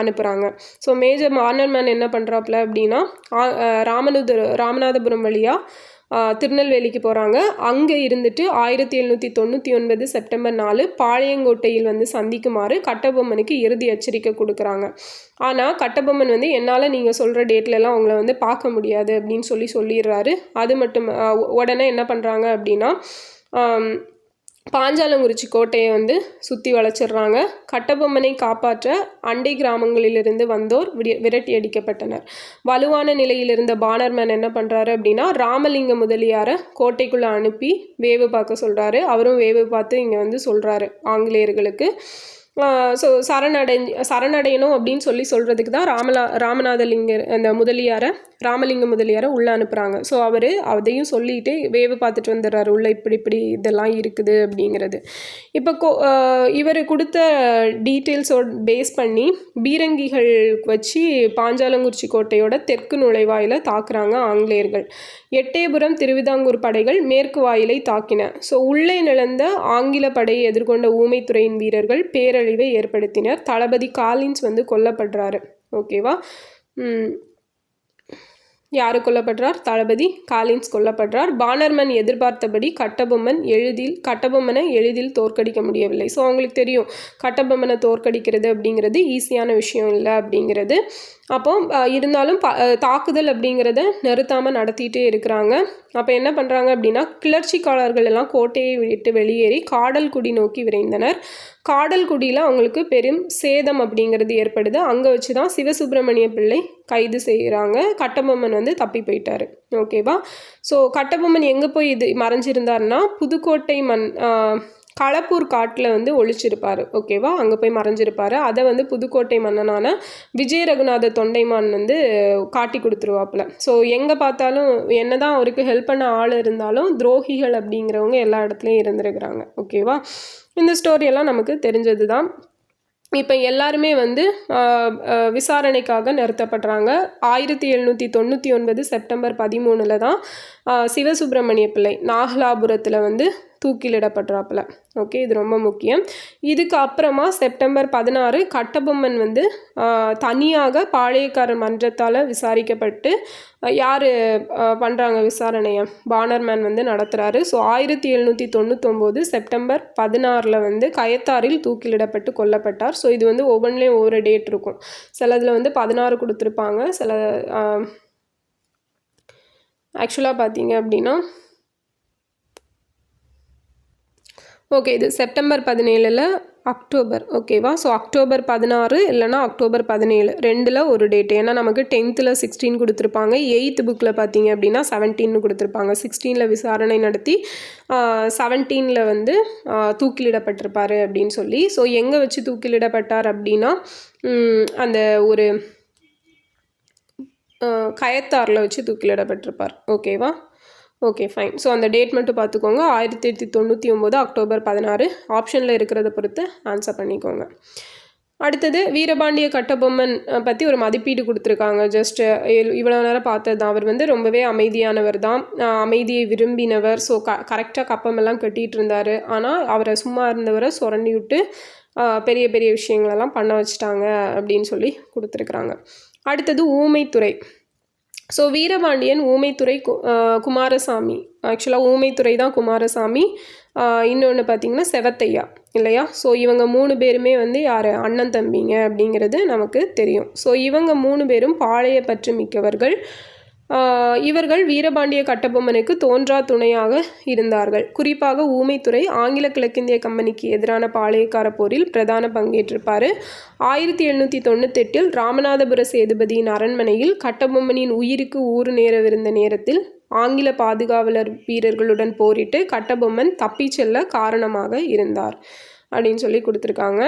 அனுப்புகிறாங்க. ஸோ மேஜர் பானர்மேன் என்ன பண்ணுறாப்புல அப்படின்னா, ராமநாதபுரம் வழியாக திருநெல்வேலிக்கு போகிறாங்க. அங்கே இருந்துட்டு 1799 செப்டம்பர் 4 பாளையங்கோட்டையில் வந்து சந்திக்குமாறு கட்டபொம்மனுக்கு இறுதி எச்சரிக்கை கொடுக்குறாங்க. ஆனால் கட்டபொம்மன் வந்து என்னால் நீங்கள் சொல்கிற டேட்லலாம் அவங்கள வந்து பார்க்க முடியாது அப்படின்னு சொல்லிடுறாரு. அது மட்டும் உடனே என்ன பண்ணுறாங்க அப்படின்னா, பாஞ்சாலங்குறிச்சி கோட்டையை வந்து சுற்றி வளைச்சிடுறாங்க. கட்டபொம்மனை காப்பாற்ற அண்டை கிராமங்களிலிருந்து வந்தோர் விரட்டி அடிக்கப்பட்டனர். வலுவான நிலையில் இருந்த பானர்மேன் என்ன பண்ணுறாரு அப்படின்னா, ராமலிங்க முதலியாரை கோட்டைக்குள்ளே அனுப்பி வேவு பார்க்க சொல்கிறாரு. அவரும் வேவு பார்த்து இங்கே வந்து சொல்கிறாரு ஆங்கிலேயர்களுக்கு. ஸோ சரணடையணும் அப்படின்னு சொல்கிறதுக்கு தான் ராமநாதலிங்கர் அந்த முதலியாரை ராமலிங்க முதலியாரை உள்ளே அனுப்புகிறாங்க. ஸோ அவர் அதையும் சொல்லிட்டு வேவு பார்த்துட்டு வந்துடுறாரு உள்ளே இப்படி இப்படி இதெல்லாம் இருக்குது அப்படிங்கிறது. இப்போ இவர் கொடுத்த டீட்டெயில்ஸோட பேஸ் பண்ணி பீரங்கிகள் வச்சு பாஞ்சாலங்குறிச்சி கோட்டையோட தெற்கு நுழைவாயில தாக்குறாங்க ஆங்கிலேயர்கள். எட்டயபுரம் திருவிதாங்கூர் படைகள் மேற்கு வாயிலை தாக்கின. ஸோ உள்ளே நிலந்த ஆங்கில படையை எதிர்கொண்ட ஊமைத்துறையின் வீரர்கள் பேரழிவை ஏற்படுத்தினர். தளபதி காலின்ஸ் வந்து கொல்லப்படுறாரு. ஓகேவா? யார் கொல்லப்படுறார்? தளபதி காலின்ஸ் கொல்லப்படுறார். பானர்மன் எதிர்பார்த்தபடி கட்டபொம்மனை எளிதில் தோற்கடிக்க முடியவில்லை. ஸோ அவங்களுக்கு தெரியும் கட்டபொம்மனை தோற்கடிக்கிறது அப்படிங்கிறது ஈஸியான விஷயம் இல்லை அப்படிங்கிறது. அப்போ இருந்தாலும் தாக்குதல் அப்படிங்கிறத நிறுத்தாமல் நடத்திட்டே இருக்கிறாங்க. அப்போ என்ன பண்ணுறாங்க அப்படின்னா கிளர்ச்சிக்காரர்கள் எல்லாம் கோட்டையை விட்டு வெளியேறி காடல்குடி நோக்கி விரைந்தனர். காடல்குடியில் அவங்களுக்கு பெரும் சேதம் அப்படிங்கிறது ஏற்படுது. அங்கே வச்சு தான் சிவசுப்பிரமணிய பிள்ளை கைது செய்கிறாங்க. கட்டபொம்மன் வந்து தப்பி போயிட்டார். ஓகேவா? ஸோ கட்டபொம்மன் எங்கே போய் மறைஞ்சிருந்தாருன்னா புதுக்கோட்டை களப்பூர் காட்டில் வந்து ஒழிச்சிருப்பார். ஓகேவா? அங்கே போய் மறைஞ்சிருப்பார். அதை வந்து புதுக்கோட்டை மன்னனான விஜய ரகுநாத தொண்டைமான் வந்து காட்டி கொடுத்துருவாப்புல. ஸோ எங்கே பார்த்தாலும் என்னதான் அவருக்கு ஹெல்ப் பண்ண ஆள் இருந்தாலும் துரோகிகள் அப்படிங்கிறவங்க எல்லா இடத்துலையும் இருந்திருக்கிறாங்க. ஓகேவா? இந்த ஸ்டோரியெல்லாம் நமக்கு தெரிஞ்சது தான். இப்போ எல்லாருமே வந்து விசாரணைக்காக நிறுத்தப்படுறாங்க. 1799 செப்டம்பர் 13 தான் சிவசுப்பிரமணிய பிள்ளை நாகலாபுரத்தில் வந்து தூக்கிலிடப்படுறாப்புல. ஓகே, இது ரொம்ப முக்கியம். இதுக்கு அப்புறமா செப்டம்பர் 16 கட்டபொம்மன் வந்து தனியாக பாளையக்காரர் மன்றத்தால் விசாரிக்கப்பட்டு யார் பண்ணுறாங்க விசாரணையை? பானர்மேன் வந்து நடத்துகிறாரு. ஸோ 1799 செப்டம்பர் 16 வந்து கயத்தாரில் தூக்கிலிடப்பட்டு கொல்லப்பட்டார். ஸோ இது வந்து ஒவ்வொன்றிலையும் ஒவ்வொரு டேட் இருக்கும். சிலதில் வந்து 16 கொடுத்துருப்பாங்க. சில ஆக்சுவலாக பார்த்தீங்க அப்படின்னா ஓகே, இது செப்டம்பர் 17 அக்டோபர். ஓகேவா? ஸோ அக்டோபர் 16 இல்லைனா அக்டோபர் 17 ரெண்டில் ஒரு டேட். ஏன்னா நமக்கு 10th 16 கொடுத்துருப்பாங்க. 8th புக்கில் பார்த்தீங்க அப்படின்னா 17 கொடுத்துருப்பாங்க. 16 விசாரணை நடத்தி 17 வந்து தூக்கிலிடப்பட்டிருப்பார் அப்படின்னு சொல்லி. ஸோ எங்கே வச்சு தூக்கிலிடப்பட்டார் அப்படின்னா அந்த ஒரு கயத்தாரில் வச்சு தூக்கிலிடப்பட்டிருப்பார். ஓகேவா? Okay, fine. ஸோ அந்த டேட் மட்டும் பார்த்துக்கோங்க. 1899 அக்டோபர் 16 ஆப்ஷனில் இருக்கிறத பொறுத்து ஆன்சர் பண்ணிக்கோங்க. அடுத்தது வீரபாண்டிய கட்டபொம்மன் பற்றி ஒரு மதிப்பீடு கொடுத்துருக்காங்க. ஜஸ்ட் இவ்வளோ நேரம் பார்த்தது தான். அவர் வந்து ரொம்பவே அமைதியானவர் தான், அமைதியை விரும்பினவர். ஸோ கரெக்டாக கப்பமெல்லாம் கட்டிகிட்டு இருந்தார். ஆனால் அவரை சும்மா இருந்தவரை சுரண்டி விட்டு பெரிய பெரிய விஷயங்களெல்லாம் பண்ண வச்சுட்டாங்க அப்படின்னு சொல்லி கொடுத்துருக்குறாங்க. அடுத்தது ஊமைத்துறை. ஸோ வீரபாண்டியன், ஊமைத்துறை, குமாரசாமி. ஆக்சுவலாக ஊமைத்துறை தான் குமாரசாமி. இன்னொன்று பார்த்திங்கன்னா செவத்தையா இல்லையா? ஸோ இவங்க 3 பேருமே வந்து யார்? அண்ணன் தம்பிங்க அப்படிங்கிறது நமக்கு தெரியும். ஸோ இவங்க 3 பேரும் பாளைய பற்று மிக்கவர்கள். இவர்கள் வீரபாண்டிய கட்டபொம்மனுக்கு தோன்றா துணையாக இருந்தார்கள். குறிப்பாக ஊமைத்துறை ஆங்கில கிழக்கிந்திய கம்பெனிக்கு எதிரான பாளையக்கார போரில் பிரதான பங்கேற்றிருப்பார். 1798 ராமநாதபுர சேதுபதியின் அரண்மனையில் கட்டபொம்மனின் உயிருக்கு ஊறு நேரவிருந்த நேரத்தில் ஆங்கில பாதுகாவலர் வீரர்களுடன் போரிட்டு கட்டபொம்மன் தப்பி செல்ல காரணமாக இருந்தார் அப்படின்னு சொல்லி கொடுத்துருக்காங்க.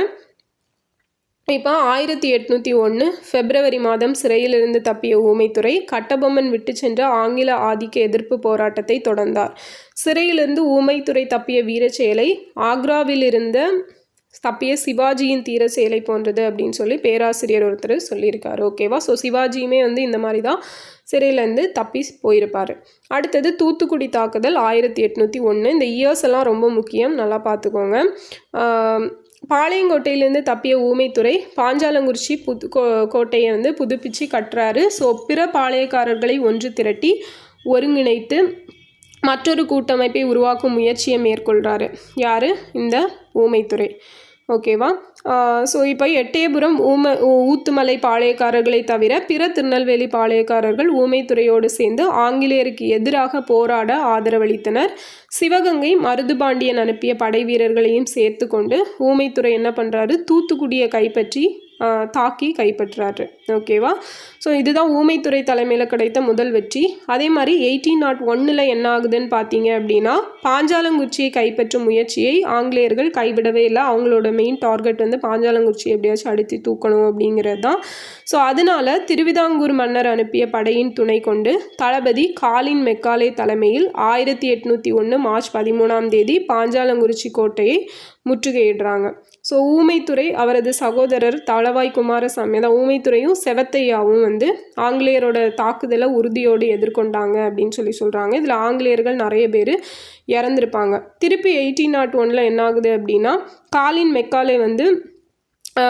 இப்போ 1801 பிப்ரவரி மாதம் சிறையிலிருந்து தப்பிய ஊமைத்துறை கட்டபொம்மன் விட்டு சென்ற ஆங்கில ஆதிக்க எதிர்ப்பு போராட்டத்தை தொடர்ந்தார். சிறையிலிருந்து ஊமைத்துறை தப்பிய வீரச் செயலை ஆக்ராவிலிருந்த தப்பிய சிவாஜியின் தீர செயலை போன்றது அப்படின்னு சொல்லி பேராசிரியர் ஒருத்தர் சொல்லியிருக்காரு. ஓகேவா? ஸோ சிவாஜியுமே வந்து இந்த மாதிரி தான் சிறையிலேருந்து தப்பி போயிருப்பார். அடுத்தது தூத்துக்குடி தாக்குதல் 1801. இந்த இயர்ஸ் எல்லாம் ரொம்ப முக்கியம், நல்லா பார்த்துக்கோங்க. பாளையங்கோட்டையிலேருந்து தப்பிய ஊமைத்துறை பாஞ்சாலங்குறிச்சி கோட்டையை வந்து புதுப்பிச்சு கட்டுறாரு. ஸோ பிற பாளையக்காரர்களை ஒன்று திரட்டி ஒருங்கிணைத்து மற்றொரு கூட்டமைப்பை உருவாக்கும் முயற்சியை மேற்கொள்கிறாரு. யார்? இந்த ஊமைத்துறை. ஓகேவா? ஸோ இப்போ எட்டயபுரம் ஊத்துமலை பாளையக்காரர்களை தவிர பிற திருநெல்வேலி பாளையக்காரர்கள் ஊமைத்துறையோடு சேர்ந்து ஆங்கிலேயருக்கு எதிராக போராட ஆதரவளித்தனர். சிவகங்கை மருதுபாண்டியன் அனுப்பிய படை வீரர்களையும் சேர்த்து கொண்டு ஊமைத்துறை என்ன பண்ணுறாரு? தூத்துக்குடியை கைப்பற்றி தாக்கி கைப்பற்றாரு. ஓகேவா? ஸோ இதுதான் ஊமைத்துறை தலைமையில் கிடைத்த முதல் வெற்றி. அதே மாதிரி 1801 என்ன ஆகுதுன்னு பார்த்தீங்க அப்படின்னா, பாஞ்சாலங்குறிச்சியை கைப்பற்றும் முயற்சியை ஆங்கிலேயர்கள் கைவிடவே இல்லை. அவங்களோட மெயின் டார்கெட் வந்து பாஞ்சாலங்குறிச்சியை எப்படியாச்சும் அடித்து தூக்கணும் அப்படிங்கிறது தான். ஸோ அதனால திருவிதாங்கூர் மன்னர் அனுப்பிய படையின் துணை கொண்டு தளபதி காலின் மெக்காலே தலைமையில் 1801 மார்ச் 13 பாஞ்சாலங்குறிச்சி கோட்டையை முற்றுகையிடுறாங்க. ஸோ ஊமைத்துறை அவரது சகோதரர் தளவாய் குமாரசாமி, அதான் ஊமைத்துறையும் செவத்தையாவும் வந்து ஆங்கிலேயரோட தாக்குதலை உறுதியோடு எதிர்கொண்டாங்க அப்படின்னு சொல்கிறாங்க. இதில் ஆங்கிலேயர்கள் நிறைய பேர் இறந்துருப்பாங்க. திருப்பி 1801 என்ன ஆகுது அப்படின்னா, காலின் மெக்காலே வந்து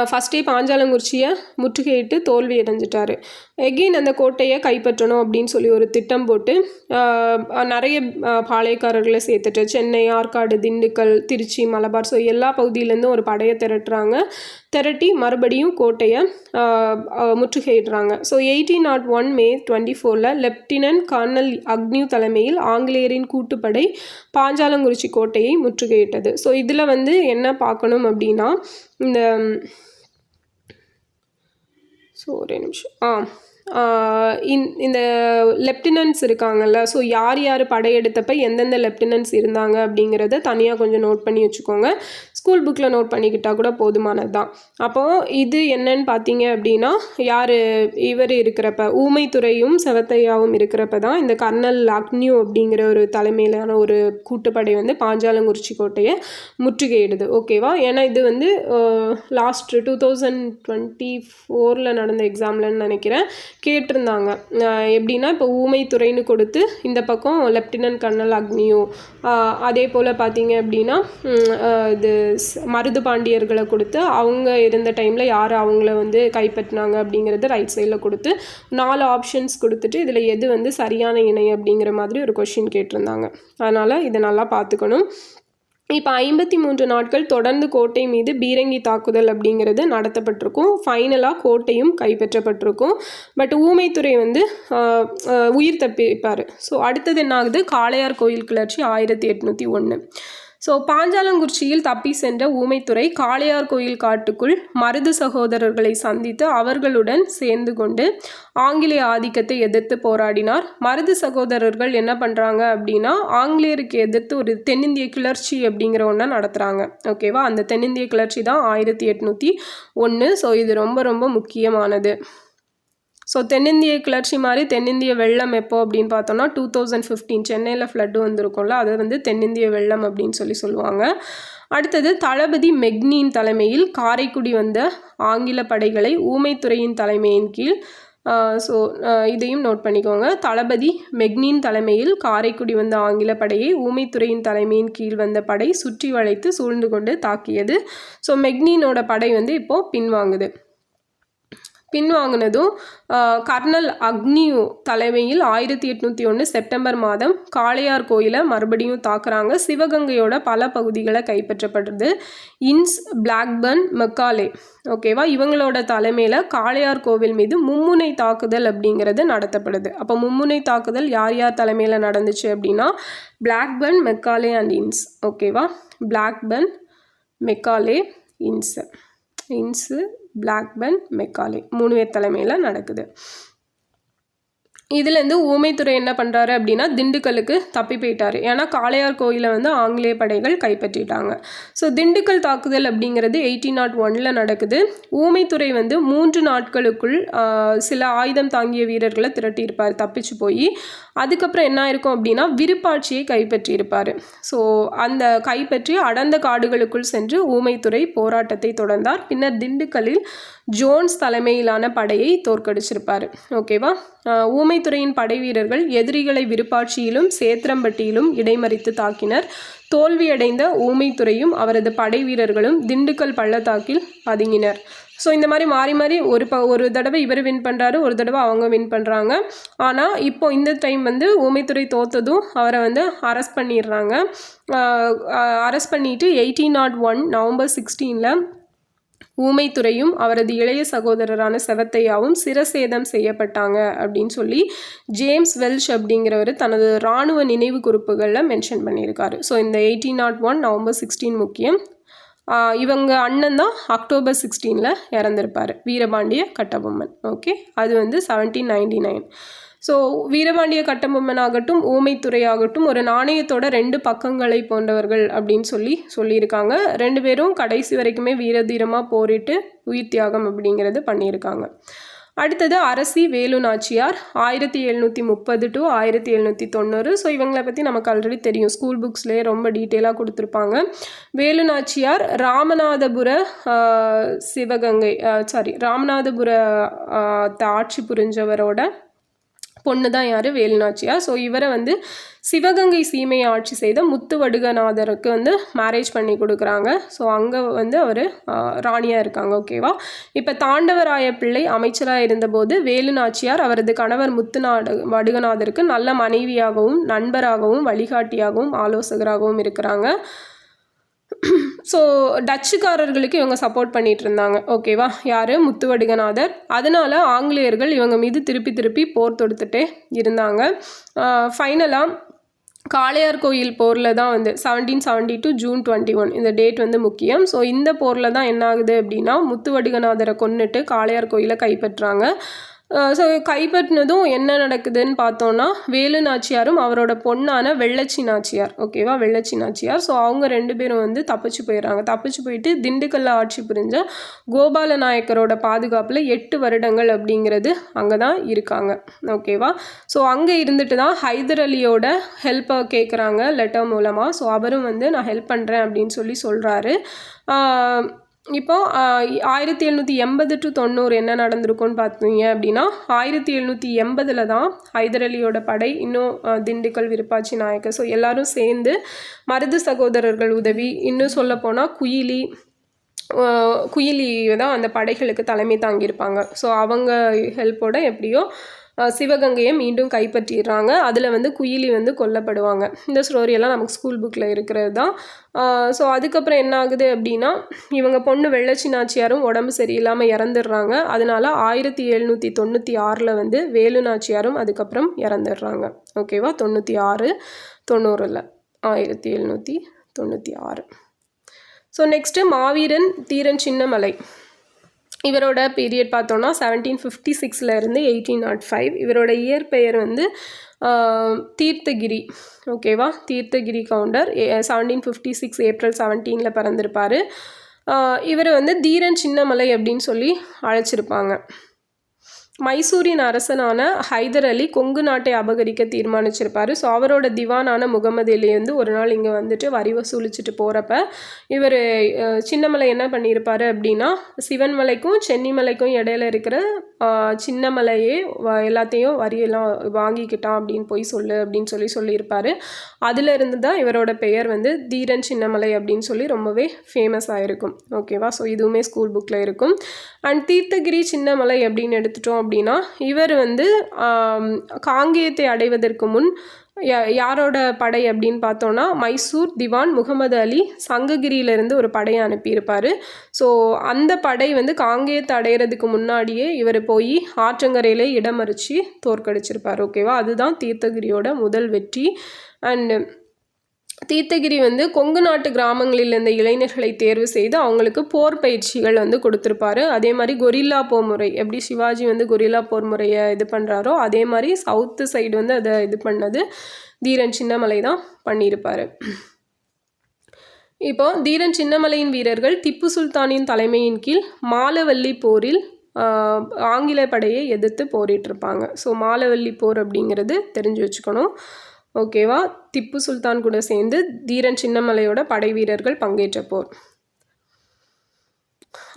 ஃபஸ்ட்டே பாஞ்சாலங்குறிச்சியை முற்றுகையிட்டு தோல்வி அடைஞ்சிட்டாரு. எகெயின் அந்த கோட்டையை கைப்பற்றணும் அப்படின்னு சொல்லி ஒரு திட்டம் போட்டு நிறைய பாளையக்காரர்களை சேர்த்துட்டு சென்னை, ஆற்காடு, திண்டுக்கல், திருச்சி, மலபார், ஸோ எல்லா பகுதியிலேருந்தும் ஒரு படையை திரட்டி மறுபடியும் கோட்டையை முற்றுகையிடுறாங்க. ஸோ 1801 மே 24 லெப்டினன்ட் கர்னல் அக்னியூ தலைமையில் ஆங்கிலேயரின் கூட்டுப்படை பாஞ்சாலங்குறிச்சி கோட்டையை முற்றுகையிட்டது. ஸோ இதில் வந்து என்ன பார்க்கணும் அப்படின்னா, ஒரே நிமிஷம் இந்த லெப்டினன்ட்ஸ் இருக்காங்கல்ல, ஸோ யார் யார் படையெடுத்தப்ப எந்தெந்த லெப்டினன்ட்ஸ் இருந்தாங்க அப்படிங்கிறத தனியாக கொஞ்சம் நோட் பண்ணி வச்சுக்கோங்க. ஸ்கூல் புக்கில் நோட் பண்ணிக்கிட்டால் கூட போதுமானது தான். அப்போது இது என்னன்னு பார்த்தீங்க அப்படின்னா, இவர் இருக்கிறப்ப ஊமைத்துறையும் செவத்தையாவும் இருக்கிறப்ப தான் இந்த கர்னல் அக்னியூ அப்படிங்கிற ஒரு தலைமையிலான ஒரு கூட்டுப்படை வந்து பாஞ்சாலங்குறிச்சி கோட்டையை முற்றுகையிடுது. ஓகேவா? ஏன்னா இது வந்து லாஸ்ட் 2024 நடந்த எக்ஸாம்லன்னு நினைக்கிறேன் கேட்டிருந்தாங்க. எப்படின்னா, இப்போ ஊமைத்துறைன்னு கொடுத்து இந்த பக்கம் லெப்டினன்ட் கர்னல் அக்னியூ, அதே போல் பார்த்தீங்க அப்படின்னா இது மருது பாண்டியர்களை கொடுத்து அவங்க இருந்த டைமில் யார் அவங்கள வந்து கைப்பற்றினாங்க அப்படிங்கிறது ரைட் சைடில் கொடுத்து 4 ஆப்ஷன்ஸ் கொடுத்துட்டு இதில் எது வந்து சரியான இணை அப்படிங்கிற மாதிரி ஒரு கொஷின் கேட்டிருந்தாங்க. அதனால் இதை நல்லா பார்த்துக்கணும். இப்போ 53 நாட்கள் தொடர்ந்து கோட்டை மீது பீரங்கி தாக்குதல் அப்படிங்கிறது நடத்தப்பட்டிருக்கும். ஃபைனலாக கோட்டையும் கைப்பற்றப்பட்டிருக்கும். பட் ஊமைத்துறை வந்து உயிர் தப்பிப்பார். ஸோ அடுத்தது என்ன ஆகுது, காளையார் கோயில் கிளர்ச்சி 1801. ஸோ பாஞ்சாலங்குறிச்சியில் தப்பி சென்ற ஊமைத்துறை காளையார் கோயில் காட்டுக்குள் மருது சகோதரர்களை சந்தித்து அவர்களுடன் சேர்ந்து கொண்டு ஆங்கிலேய ஆதிக்கத்தை எதிர்த்து போராடினார். மருது சகோதரர்கள் என்ன பண்ணுறாங்க அப்படின்னா, ஆங்கிலேயருக்கு எதிர்த்து ஒரு தென்னிந்திய கிளர்ச்சி அப்படிங்கிற ஒன்றை நடத்துகிறாங்க. ஓகேவா? அந்த தென்னிந்திய கிளர்ச்சி தான் 1801. ஸோ இது ரொம்ப ரொம்ப முக்கியமானது. ஸோ தென்னிந்திய கிளர்ச்சி மாதிரி தென்னிந்திய வெள்ளம் எப்போ அப்படின்னு பார்த்தோம்னா 2015 சென்னையில் ஃப்ளட்டு வந்திருக்கும்ல, அது வந்து தென்னிந்திய வெள்ளம் அப்படின்னு சொல்லுவாங்க. அடுத்தது தளபதி மெக்னின் தலைமையில் காரைக்குடி வந்த ஆங்கில படைகளை ஊமைத்துறையின் தலைமையின் கீழ், ஸோ இதையும் நோட் பண்ணிக்கோங்க. தளபதி மெக்னின் தலைமையில் காரைக்குடி வந்த ஆங்கில படையை ஊமைத்துறையின் தலைமையின் கீழ் வந்த படை சுற்றி வளைத்து சூழ்ந்து கொண்டு தாக்கியது. ஸோ மெக்னினோட படை வந்து இப்போது பின்வாங்கினதும் கர்னல் அக்னியூ தலைமையில் 1801 செப்டம்பர் மாதம் காளையார் கோயிலை மறுபடியும் தாக்குறாங்க. சிவகங்கையோட பல பகுதிகளை கைப்பற்றப்படுறது. இன்ஸ், பிளாக்பர்ன், மெக்காலே, ஓகேவா, இவங்களோட தலைமையில் காளையார் கோவில் மீது மும்முனை தாக்குதல் அப்படிங்கிறது நடத்தப்படுது. அப்போ மும்முனை தாக்குதல் யார் யார் தலைமையில் நடந்துச்சு அப்படின்னா, பிளாக்பர்ன், மெக்காலே அண்ட் இன்ஸ். ஓகேவா? Blackburn, Macaulay, Innes, Blackburn, Macaulay 3 பேர் தலைமையில் நடக்குது. இதுலேருந்து ஊமைத்துறை என்ன பண்ணுறாரு அப்படின்னா, திண்டுக்கலுக்கு தப்பி போயிட்டார். ஏன்னா காளையார் கோயிலை வந்து ஆங்கிலேய படைகள் கைப்பற்றிட்டாங்க. ஸோ திண்டுக்கல் தாக்குதல் அப்படிங்கிறது 1801 நடக்குது. ஊமைத்துறை வந்து 3 நாட்களுக்குள் சில ஆயுதம் தாங்கிய வீரர்களை திரட்டியிருப்பார் தப்பிச்சு போய். அதுக்கப்புறம் என்ன ஆயிருக்கும் அப்படின்னா, விருப்பாட்சியை கைப்பற்றியிருப்பார். ஸோ அந்த கைப்பற்றி அடர்ந்த காடுகளுக்குள் சென்று ஊமைத்துறை போராட்டத்தை தொடர்ந்தார். பின்னர் திண்டுக்கல்லில் ஜோன்ஸ் தலைமையிலான படையை தோற்கடிச்சிருப்பார். ஓகேவா? ஊமைத்துறையின் படை வீரர்கள் எதிரிகளை விருப்பாட்சியிலும் சேத்திரம்பட்டியிலும் இடைமறித்து தாக்கினர். தோல்வியடைந்த ஊமைத்துறையும் அவரது படை வீரர்களும் திண்டுக்கல் பள்ளத்தாக்கில் பதுங்கினர். ஸோ இந்த மாதிரி மாறி மாறி ஒரு தடவை இவர் வின் பண்ணுறாரு, ஒரு தடவை அவங்க வின் பண்ணுறாங்க. ஆனால் இப்போ இந்த டைம் வந்து ஊமைத்துறை தோற்றதும் அவரை வந்து அரெஸ்ட் பண்ணிடுறாங்க. அரெஸ்ட் பண்ணிவிட்டு 1801 நவம்பர் 16 ஊமைத்துறையும் அவரது இளைய சகோதரரான செவத்தையாவும் சிரசேதம் செய்யப்பட்டாங்க அப்படின்னு சொல்லி ஜேம்ஸ் வெல்ஷ் அப்படிங்கிறவர் தனது இராணுவ நினைவு குறிப்புகளில் மென்ஷன் பண்ணியிருக்காரு. ஸோ இந்த 1801 நவம்பர் 16 முக்கியம். இவங்க அண்ணன் தான் அக்டோபர் 16 இறந்திருப்பார், வீரபாண்டிய கட்டபொம்மன். ஓகே, அது வந்து 1799. ஸோ வீரபாண்டிய கட்டபொம்மன் ஆகட்டும், ஊமைத்துறை ஆகட்டும், ஒரு நாணயத்தோட 2 பக்கங்களை போன்றவர்கள் அப்படின்னு சொல்லியிருக்காங்க. 2 பேரும் கடைசி வரைக்குமே வீரதீரமாக போரிட்டு உயிர் தியாகம் அப்படிங்கிறது பண்ணியிருக்காங்க. அடுத்தது அரசி வேலு நாச்சியார் 1730 to 1790. ஸோ இவங்களை பற்றி நமக்கு ஆல்ரெடி தெரியும், ஸ்கூல் புக்ஸ்லேயே ரொம்ப டீட்டெயிலாக கொடுத்துருப்பாங்க. வேலு நாச்சியார் ராமநாதபுர ராமநாதபுர ஆட்சி புரிஞ்சவரோட பொண்ணு தான் யார், வேலு நாச்சியார். ஸோ இவரை வந்து சிவகங்கை சீமையை ஆட்சி செய்த முத்துவடுகநாதருக்கு வந்து மேரேஜ் பண்ணி கொடுக்குறாங்க. ஸோ அங்கே வந்து அவர் ராணியாக இருக்காங்க. ஓகேவா. இப்போ தாண்டவராய பிள்ளை அமைச்சராக இருந்தபோது வேலு நாச்சியார் அவரது கணவர் வடுகநாதருக்கு நல்ல மனைவியாகவும் நண்பராகவும் வழிகாட்டியாகவும் ஆலோசகராகவும் இருக்கிறாங்க. ஸோ டச்சுக்காரர்களுக்கு இவங்க சப்போர்ட் பண்ணிகிட்டு இருந்தாங்க. ஓகேவா, யார், முத்துவடுகநாதர். அதனால் ஆங்கிலேயர்கள் இவங்க மீது திருப்பி போர் தொடுத்துட்டே இருந்தாங்க. ஃபைனலாக காளையார் கோயில் போரில் தான் வந்து 1772 ஜூன் 21 இந்த டேட் வந்து முக்கியம். ஸோ இந்த போரில் தான் என்ன ஆகுது அப்படின்னா, முத்துவடுகநாதரை கொன்னுட்டு காளையார் கோயிலை கைப்பற்றுறாங்க. ஸோ கைப்பற்றினதும் என்ன நடக்குதுன்னு பார்த்தோன்னா, வேலு நாச்சியாரும் அவரோட பொண்ணான வெள்ளச்சி நாச்சியார், ஓகேவா, வெள்ளச்சி நாச்சியார். ஸோ அவங்க 2 பேரும் வந்து தப்பிச்சு போயிட்டு திண்டுக்கல்ல ஆட்சி புரிஞ்ச கோபால நாயக்கரோட பாதுகாப்பில் 8 வருடங்கள் அப்படிங்கிறது அங்கே தான் இருக்காங்க. ஓகேவா. ஸோ அங்கே இருந்துட்டு தான் ஹைதர் அலியோட ஹெல்ப்பை கேட்குறாங்க லெட்டர் மூலமாக. ஸோ அவரும் வந்து நான் ஹெல்ப் பண்ணுறேன் அப்படின்னு சொல்கிறாரு. இப்போ 1780 to 90 என்ன நடந்திருக்கும்னு பார்த்தீங்க அப்படின்னா, 1780 தான் ஹைதர் அலியோட படை இன்னும் திண்டுக்கல், விருப்பாச்சி நாயக்கர், ஸோ எல்லாரும் சேர்ந்து மருது சகோதரர்கள் உதவி, இன்னும் சொல்லப்போனால் குயிலி தான் அந்த படைகளுக்கு தலைமை தாங்கியிருப்பாங்க. ஸோ அவங்க ஹெல்ப்போட எப்படியோ சிவகங்கையை மீண்டும் கைப்பற்றிடுறாங்க. அதில் வந்து குயிலி வந்து கொல்லப்படுவாங்க. இந்த ஸ்டோரியெல்லாம் நமக்கு ஸ்கூல் புக்கில் இருக்கிறது தான். ஸோ அதுக்கப்புறம் என்ன ஆகுது அப்படின்னா, இவங்க பொண்ணு வெள்ளச்சி நாச்சியாரும் உடம்பு சரியில்லாமல் இறந்துடுறாங்க. அதனால 1796 வந்து வேலு நாச்சியாரும் அதுக்கப்புறம் இறந்துடுறாங்க. ஓகேவா. 96 90 1796. ஸோ நெக்ஸ்ட்டு மாவீரன் தீரன் சின்னமலை. இவரோட பீரியட் பார்த்தோன்னா 1756 இருந்து 1805. இவரோட இயற்பெயர் வந்து தீர்த்தகிரி. ஓகேவா, தீர்த்தகிரி கவுண்டர். 1756 ஏப்ரல் 17 பிறந்திருப்பார். இவர் வந்து தீரன் சின்னமலை அப்படின்னு சொல்லி அழைச்சிருப்பாங்க. மைசூரின் அரசனான ஹைதர் அலி கொங்கு நாட்டை அபகரிக்க தீர்மானிச்சிருப்பார். ஸோ அவரோட திவானான முகமது அலி வந்து ஒரு நாள் இங்கே வந்துட்டு வரி வசூலிச்சுட்டு போகிறப்ப இவர் சின்னமலை என்ன பண்ணியிருப்பார் அப்படின்னா, சிவன்மலைக்கும் சென்னிமலைக்கும் இடையில இருக்கிற சின்னமலையே எல்லாத்தையும் வரியெல்லாம் வாங்கிக்கிட்டான் அப்படின்னு சொல்லியிருப்பார். அதிலிருந்து தான் இவரோட பெயர் வந்து தீரன் சின்னமலை அப்படின்னு சொல்லி ரொம்பவே ஃபேமஸ் ஆகிருக்கும். ஓகேவா. ஸோ இதுவுமே ஸ்கூல் புக்கில் இருக்கும். அண்ட் தீர்த்தகிரி சின்னமலை அப்படின்னு எடுத்துட்டோம் அப்படின்னா, இவர் வந்து காங்கேயத்தை அடைவதற்கு முன் யாரோட படை அப்படின்னு பார்த்தோன்னா, மைசூர் திவான் முகமது அலி சங்ககிரியிலேருந்து ஒரு படையை அனுப்பியிருப்பார். ஸோ அந்த படை வந்து காங்கேயத்தை அடையிறதுக்கு முன்னாடியே இவர் போய் ஆற்றங்கரையிலே இடமறித்து தோற்கடிச்சிருப்பார். ஓகேவா. அதுதான் தீர்த்தகிரியோட முதல் வெற்றி. அண்டு தீர்த்தகிரி வந்து கொங்கு நாட்டு கிராமங்களில் இருந்த இளைஞர்களை தேர்வு செய்து அவங்களுக்கு போர் பயிற்சிகள் வந்து கொடுத்துருப்பாரு. அதே மாதிரி கொரில்லா போர் முறை, எப்படி சிவாஜி வந்து கொரில்லா போர் முறையை இது பண்ணுறாரோ அதே மாதிரி சவுத்து சைடு வந்து அதை இது பண்ணது தீரன் சின்னமலை தான் பண்ணியிருப்பார். இப்போ தீரன் சின்னமலையின் வீரர்கள் திப்பு சுல்தானின் தலைமையின் கீழ் மாலவல்லி போரில் ஆங்கில படையை எதிர்த்து போரிட்டிருப்பாங்க. ஸோ மாலவல்லி போர் அப்படிங்கிறது தெரிஞ்சு வச்சுக்கணும். ஓகேவா. திப்பு சுல்தான் கூட சேர்ந்து தீரன் சின்னமலையோட படை வீரர்கள் பங்கேற்ற போர்.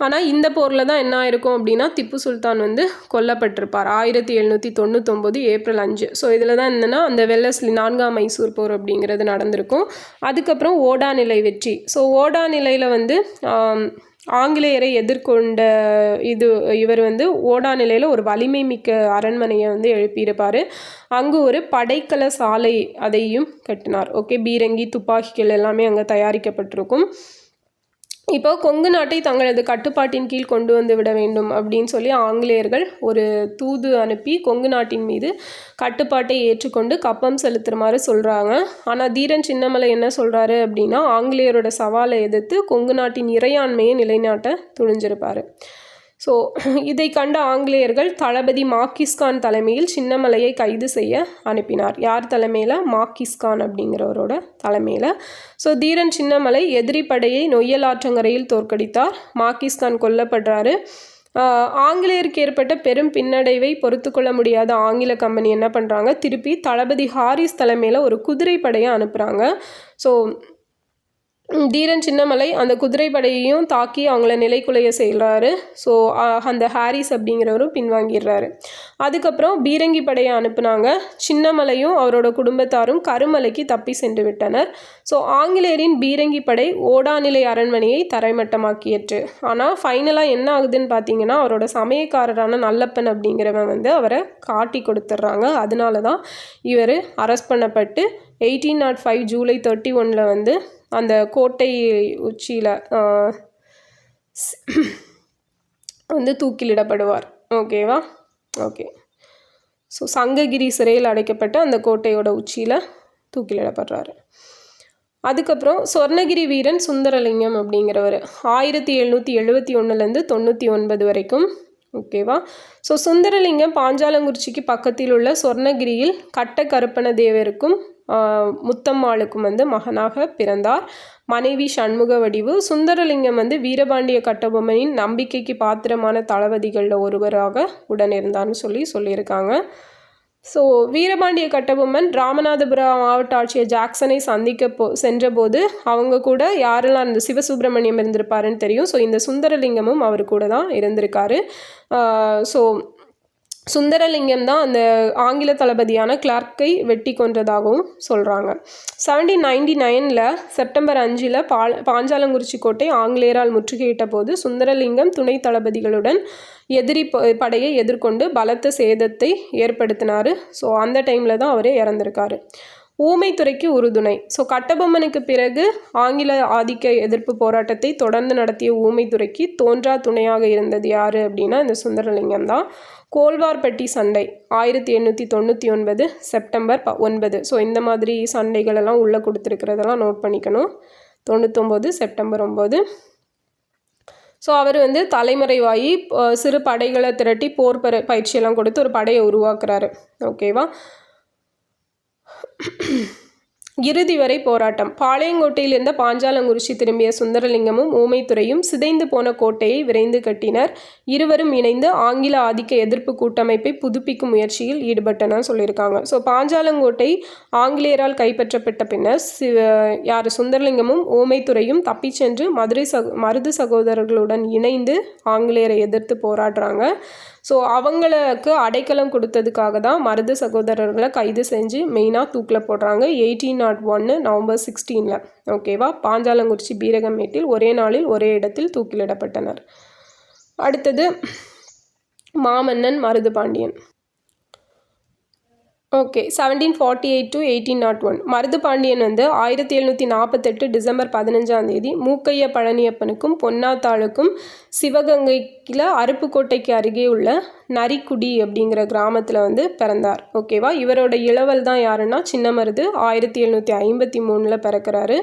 ஆனால் இந்த போரில் தான் என்ன ஆயிருக்கும் அப்படின்னா, திப்பு சுல்தான் வந்து கொல்லப்பட்டிருப்பார் 1799 ஏப்ரல் 5. ஸோ இதில் தான் என்னென்னா அந்த வெள்ளஸ்லி 4ஆம் மைசூர் போர் அப்படிங்கிறது நடந்திருக்கும். அதுக்கப்புறம் ஓடாநிலை வெற்றி. ஸோ ஓடாநிலையில் வந்து ஆங்கிலேயரை எதிர்கொண்ட இவர் வந்து ஓடாநிலையில் ஒரு வலிமை மிக்க அரண்மனையை வந்து எழுப்பியிருப்பார். அங்கு ஒரு படைக்கல சாலை அதையும் கட்டினார். ஓகே. பீரங்கி, துப்பாக்கிகள் எல்லாமே அங்கே தயாரிக்கப்பட்டிருக்கும். இப்போ கொங்கு நாட்டை தங்களது கட்டுப்பாட்டின் கீழ் கொண்டு வந்து விட வேண்டும் அப்படின்னு சொல்லி ஆங்கிலேயர்கள் ஒரு தூது அனுப்பி கொங்கு நாட்டின் மீது கட்டுப்பாட்டை ஏற்றுக்கொண்டு கப்பம் செலுத்துமாறு சொல்கிறாங்க. ஆனால் தீரன் சின்னமலை என்ன சொல்கிறாரு அப்படின்னா, ஆங்கிலேயரோட சவாலை எதிர்த்து கொங்கு நாட்டின் இறையாண்மையை நிலைநாட்ட துணிஞ்சிருப்பார். ஸோ இதை கண்ட ஆங்கிலேயர்கள் தளபதி மாக்கிஸ்கான் தலைமையில் சின்னமலையை கைது செய்ய அனுப்பினார். யார் தலைமையில்? மாக்கிஸ்கான் அப்படிங்கிறவரோட தலைமையில். ஸோ தீரன் சின்னமலை எதிரி படையை நொய்யல் ஆற்றங்கரையில் தோற்கடித்தார். மாக்கிஸ்கான் கொல்லப்படுறாரு. ஆங்கிலேயருக்கு ஏற்பட்ட பெரும் பின்னடைவை பொறுத்து கொள்ள முடியாத ஆங்கில கம்பெனி என்ன பண்ணுறாங்க, திருப்பி தளபதி ஹாரிஸ் தலைமையில் ஒரு குதிரை படையை அனுப்புகிறாங்க. ஸோ தீரன் சின்னமலை அந்த குதிரைப்படையையும் தாக்கி அவங்கள நிலைக்குலைய செய்கிறாரு. ஸோ அந்த ஹாரிஸ் அப்படிங்கிறவரும் பின்வாங்கிடுறாரு. அதுக்கப்புறம் பீரங்கி படையை அனுப்புனாங்க. சின்னமலையும் அவரோட குடும்பத்தாரும் கருமலைக்கு தப்பி சென்று விட்டனர். ஸோ ஆங்கிலேயரின் பீரங்கி படை ஓடாநிலை அரண்மனையை தரைமட்டமாக்கியற்று. ஆனால் ஃபைனலாக என்ன ஆகுதுன்னு பார்த்தீங்கன்னா, அவரோட சமயக்காரரான நல்லப்பன் அப்படிங்கிறவன் வந்து அவரை காட்டி கொடுத்துட்றாங்க. அதனால தான் இவர் அரெஸ்ட் பண்ணப்பட்டு 1805 ஜூலை 31 வந்து அந்த கோட்டை உச்சியில் வந்து தூக்கிலிடப்படுவார். ஓகேவா? ஓகே. ஸோ சங்ககிரி சிறையில் அடைக்கப்பட்ட அந்த கோட்டையோட உச்சியில் தூக்கிலிடப்படுறாரு. அதுக்கப்புறம் சொர்ணகிரி வீரன் சுந்தரலிங்கம் அப்படிங்கிறவர் 1771 99 வரைக்கும். ஓகேவா? ஸோ சுந்தரலிங்கம் பாஞ்சாலங்குறிச்சிக்கு பக்கத்தில் உள்ள சொர்ணகிரியில் கட்ட கருப்பண தேவருக்கும் முத்தம்மாளுக்கும் வந்து மகனாக பிறந்தார். மனைவி சண்முக வடிவு. சுந்தரலிங்கம் வந்து வீரபாண்டிய கட்டபொம்மனின் நம்பிக்கைக்கு பாத்திரமான தளபதிகளில் ஒருவராக உடனிருந்தான்னு சொல்லியிருக்காங்க. ஸோ வீரபாண்டிய கட்டபொம்மன் ராமநாதபுரம் மாவட்ட ஆட்சியர் ஜாக்சனை சந்திக்க சென்றபோது அவங்க கூட யாரெல்லாம் இந்த சிவசுப்பிரமணியம் இருந்திருப்பாருன்னு தெரியும். ஸோ இந்த சுந்தரலிங்கமும் அவர் கூட தான் இருந்திருக்காரு. ஸோ சுந்தரலிங்கம் தான் அந்த ஆங்கில தளபதியான கிளார்க்கை வெட்டி கொன்றதாகவும் சொல்கிறாங்க. 1799 செப்டம்பர் 5 பாஞ்சாலங்குறிச்சி கோட்டை ஆங்கிலேயரால் முற்றுகையிட்ட போது சுந்தரலிங்கம் துணை தளபதிகளுடன் எதிரி படையை எதிர்கொண்டு பலத்த சேதத்தை ஏற்படுத்தினார். ஸோ அந்த டைமில் தான் அவரே இறந்திருக்காரு. ஊமைத்துறைக்கு உறுதுணை. ஸோ கட்டபொம்மனுக்கு பிறகு ஆங்கில ஆதிக்க எதிர்ப்பு போராட்டத்தை தொடர்ந்து நடத்திய ஊமைத்துறைக்கு தோன்றா துணையாக இருந்தது யார் அப்படின்னா இந்த சுந்தரலிங்கம் தான். கோல்வார்பட்டி சண்டை 1899 செப்டம்பர் 9. ஸோ இந்த மாதிரி சண்டைகளெல்லாம் உள்ளே கொடுத்துருக்கிறதெல்லாம் நோட் பண்ணிக்கணும். 99 செப்டம்பர் 9. ஸோ அவர் வந்து தலைமறைவாகி சிறு படைகளை திரட்டி போர் பயிற்சியெல்லாம் கொடுத்து ஒரு படையை உருவாக்குறாரு. ஓகேவா? இறுதி வரை போராட்டம். பாளையங்கோட்டையில் இருந்த பாஞ்சாலங்குறிச்சி திரும்பிய சுந்தரலிங்கமும் ஊமைத்துறையும் சிதைந்து போன கோட்டையை விரைந்து கட்டினர். இருவரும் இணைந்து ஆங்கில ஆதிக்க எதிர்ப்பு கூட்டமைப்பை புதுப்பிக்கும் முயற்சியில் ஈடுபட்டனர் சொல்லியிருக்காங்க. ஸோ பாஞ்சாலங்கோட்டை ஆங்கிலேயரால் கைப்பற்றப்பட்ட பின்னர் யார் சுந்தரலிங்கமும் ஊமைத்துறையும் தப்பி சென்று மருது சகோதரர்களுடன் இணைந்து ஆங்கிலேயரை எதிர்த்து போராடுறாங்க. ஸோ அவங்களுக்கு அடைக்கலம் கொடுத்ததுக்காக தான் மருது சகோதரர்களை கைது செஞ்சு மெயினாக தூக்கில் போடுறாங்க 1801 நவம்பர் 16. ஓகேவா? பாஞ்சாலங்குறிச்சி பீரகமேட்டில் ஒரே நாளில் ஒரே இடத்தில் தூக்கிலிடப்பட்டனர். அடுத்தது மாமன்னன் மருது பாண்டியன். ஓகே. 1748 to 1801 மருது பாண்டியன் வந்து 1748 டிசம்பர் 15 மூக்கைய பழனியப்பனுக்கும் பொன்னாத்தாளுக்கும் சிவகங்கையில் அருப்புக்கோட்டைக்கு அருகே உள்ள நரிக்குடி அப்படிங்கிற கிராமத்தில் வந்து பிறந்தார். ஓகேவா? இவரோட இளவல் தான் யாருன்னா சின்ன மருது 1753 பிறக்கிறாரு.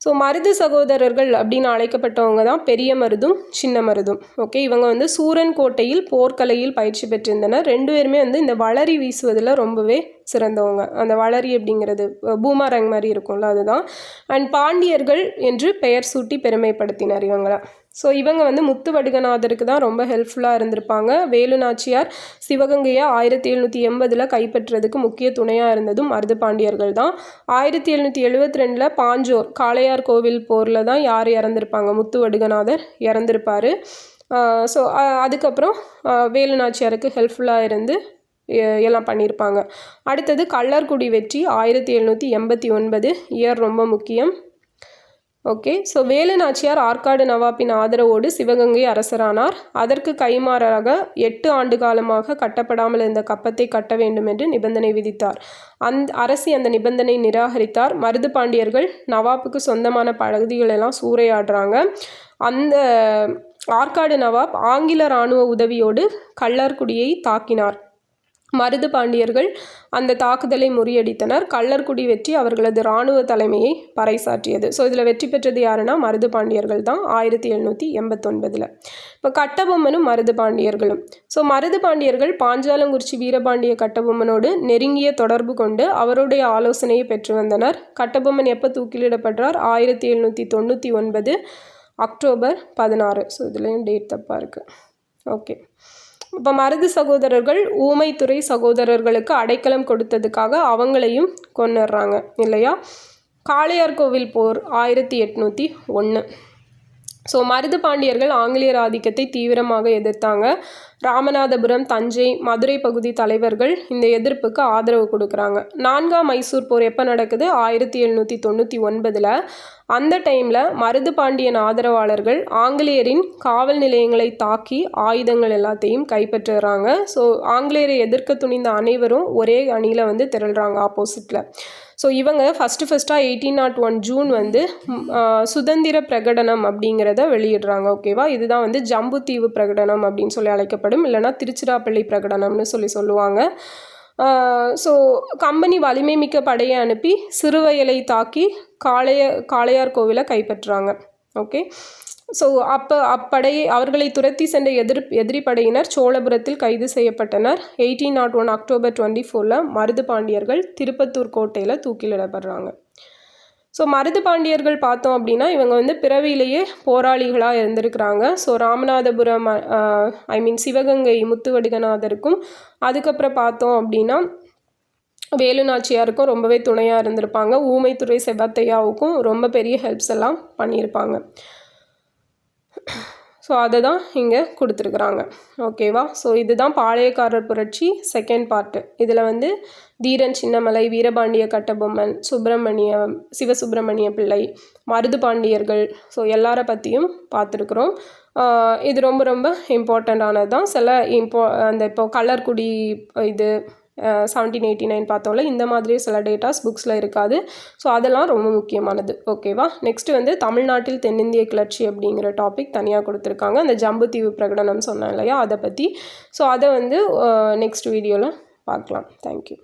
ஸோ மருது சகோதரர்கள் அப்படின்னு அழைக்கப்பட்டவங்க தான் பெரிய மருதும் சின்ன மருதும். ஓகே. இவங்க வந்து சூரன் கோட்டையில் போர்க்கலையில் பயிற்சி பெற்றிருந்தனர். ரெண்டு பேருமே வந்து இந்த வளரி வீசுவதில் ரொம்பவே சிறந்தவங்க. அந்த வளரி அப்படிங்கிறது பூமரங் மாதிரி இருக்கும்ல, அதுதான். அண்ட் பாண்டியர்கள் என்று பெயர் சூட்டி பெருமைப்படுத்தினர் இவங்களை. ஸோ இவங்க வந்து முத்துவடுகநாதருக்கு தான் ரொம்ப ஹெல்ப்ஃபுல்லாக இருந்திருப்பாங்க. வேலு நாச்சியார் சிவகங்கையை 1780 கைப்பற்றுறதுக்கு முக்கிய துணையாக இருந்ததும் மருது பாண்டியர்கள் தான். 1772 பாஞ்சோர் காளையார் கோவில் போரில் தான் யார் இறந்துருப்பாங்க? முத்துவடுகநாதர் இறந்துருப்பார். ஸோ அதுக்கப்புறம் வேலு நாச்சியாருக்கு ஹெல்ப்ஃபுல்லாக இருந்து எல்லாம் பண்ணியிருப்பாங்க. அடுத்தது கள்ளர்குடி வெற்றி 1789 இயர் ரொம்ப முக்கியம். ஓகே. ஸோ வேலு நாச்சியார் ஆற்காடு நவாப்பின் ஆதரவோடு சிவகங்கை அரசரானார். அதற்கு கைமாறாக 8 ஆண்டு காலமாக கட்டப்படாமல் இருந்த கப்பத்தை கட்ட வேண்டும் என்று நிபந்தனை விதித்தார். அரசி அந்த நிபந்தனை நிராகரித்தார். மருது பாண்டியர்கள் நவாப்புக்கு சொந்தமான பகுதிகளெல்லாம் சூறையாடுறாங்க. அந்த ஆற்காடு நவாப் ஆங்கில இராணுவ உதவியோடு கள்ளர்குடியை தாக்கினார். மருது பாண்டியர்கள் அந்த தாக்குதலை முறியடித்தனர். கள்ளர்குடி வெற்றி அவர்களது இராணுவ தலைமையை பறைசாற்றியது. ஸோ இதில் வெற்றி பெற்றது யாருன்னா மருது பாண்டியர்கள் தான் 1789. இப்போ கட்டபொம்மனும் மருது பாண்டியர்களும். ஸோ மருது பாண்டியர்கள் பாஞ்சாலங்குறிச்சி வீரபாண்டிய கட்டபொம்மனோடு நெருங்கிய தொடர்பு கொண்டு அவருடைய ஆலோசனையை பெற்று வந்தனர். கட்டபொம்மன் எப்போ தூக்கிலிடப்படுறார்? 1799 அக்டோபர் 16. ஸோ இதுலேயும் டேட் தப்பாக இருக்குது. ஓகே. இப்போ மருது சகோதரர்கள் ஊமைத்துறை சகோதரர்களுக்கு அடைக்கலம் கொடுத்ததுக்காக அவங்களையும் கொன்னுடுறாங்க இல்லையா? காளையார்கோவில் போர் 1801. ஸோ மருது பாண்டியர்கள் ஆங்கிலேயர் ஆதிக்கத்தை தீவிரமாக எதிர்த்தாங்க. ராமநாதபுரம், தஞ்சை, மதுரை பகுதி தலைவர்கள் இந்த எதிர்ப்புக்கு ஆதரவு கொடுக்குறாங்க. 4ஆம் மைசூர் போர் எப்போ நடக்குது? 1799. அந்த டைமில் மருது பாண்டியன் ஆதரவாளர்கள் ஆங்கிலேயரின் காவல் நிலையங்களை தாக்கி ஆயுதங்கள் எல்லாத்தையும் கைப்பற்றுறாங்க. ஸோ ஆங்கிலேயரை எதிர்க்க துணிந்த அனைவரும் ஒரே அணியில் திரள்றாங்க ஆப்போசிட்டில். ஸோ இவங்க ஃபஸ்ட்டாக 1801 ஜூன் சுதந்திர பிரகடனம் அப்படிங்கிறத வெளியிடுறாங்க. ஓகேவா? இதுதான் ஜம்புத்தீவு பிரகடனம் அப்படின்னு சொல்லி அழைக்கப்படும். இல்லைனா திருச்சிராப்பள்ளி பிரகடனம்னு சொல்லுவாங்க. ஸோ கம்பெனி வலிமை மிக்க படையை அனுப்பி சிறுவயலை தாக்கி காளையார்கோவிலை கைப்பற்றுறாங்க. ஓகே. ஸோ அவர்களை துரத்தி சென்ற எதிரி படையினர் சோழபுரத்தில் கைது செய்யப்பட்டனர். 1801 அக்டோபர் 24 மருது பாண்டியர்கள் திருப்பத்தூர் கோட்டையில் தூக்கிலிடப்படுறாங்க. ஸோ மருது பாண்டியர்கள் பார்த்தோம் அப்படின்னா இவங்க பிறவியிலேயே போராளிகளாக இருந்திருக்கிறாங்க. ஸோ ராமநாதபுரம் சிவகங்கை முத்துவடுகநாதருக்கும் அதுக்கப்புறம் பார்த்தோம் அப்படின்னா வேலு நாச்சியாருக்கும் ரொம்பவே துணையாக இருந்திருப்பாங்க. ஊமைத்துறை செவத்தையாவுக்கும் ரொம்ப பெரிய ஹெல்ப்ஸ் எல்லாம் பண்ணியிருப்பாங்க. ஸோ அதை தான் இங்கே கொடுத்துருக்குறாங்க. ஓகேவா? ஸோ இதுதான் பாளையக்காரர் புரட்சி செகண்ட் பார்ட்டு. இதில் தீரன் சின்னமலை, வீரபாண்டிய கட்டபொம்மன், சிவசுப்பிரமணிய பிள்ளை, மருது பாண்டியர்கள், ஸோ எல்லாரை பற்றியும் பார்த்துருக்குறோம். இது ரொம்ப ரொம்ப இம்பார்ட்டண்ட்டானது தான். இப்போ கள்ளர்குடி இது 1789 பார்த்தோம்ல, இந்த மாதிரியே சில டேட்டாஸ் புக்ஸில் இருக்காது. ஸோ அதெல்லாம் ரொம்ப முக்கியமானது. ஓகேவா? நெக்ஸ்ட்டு தமிழ்நாட்டில் தென்னிந்திய கிளர்ச்சி அப்படிங்கிற டாபிக் தனியாக கொடுத்துருக்காங்க. அந்த ஜம்புத்தீவு பிரகடனம் சொன்னேன் இல்லையா, அதை பற்றி. ஸோ அதை நெக்ஸ்ட் வீடியோவில் பார்க்கலாம். தேங்க்யூ.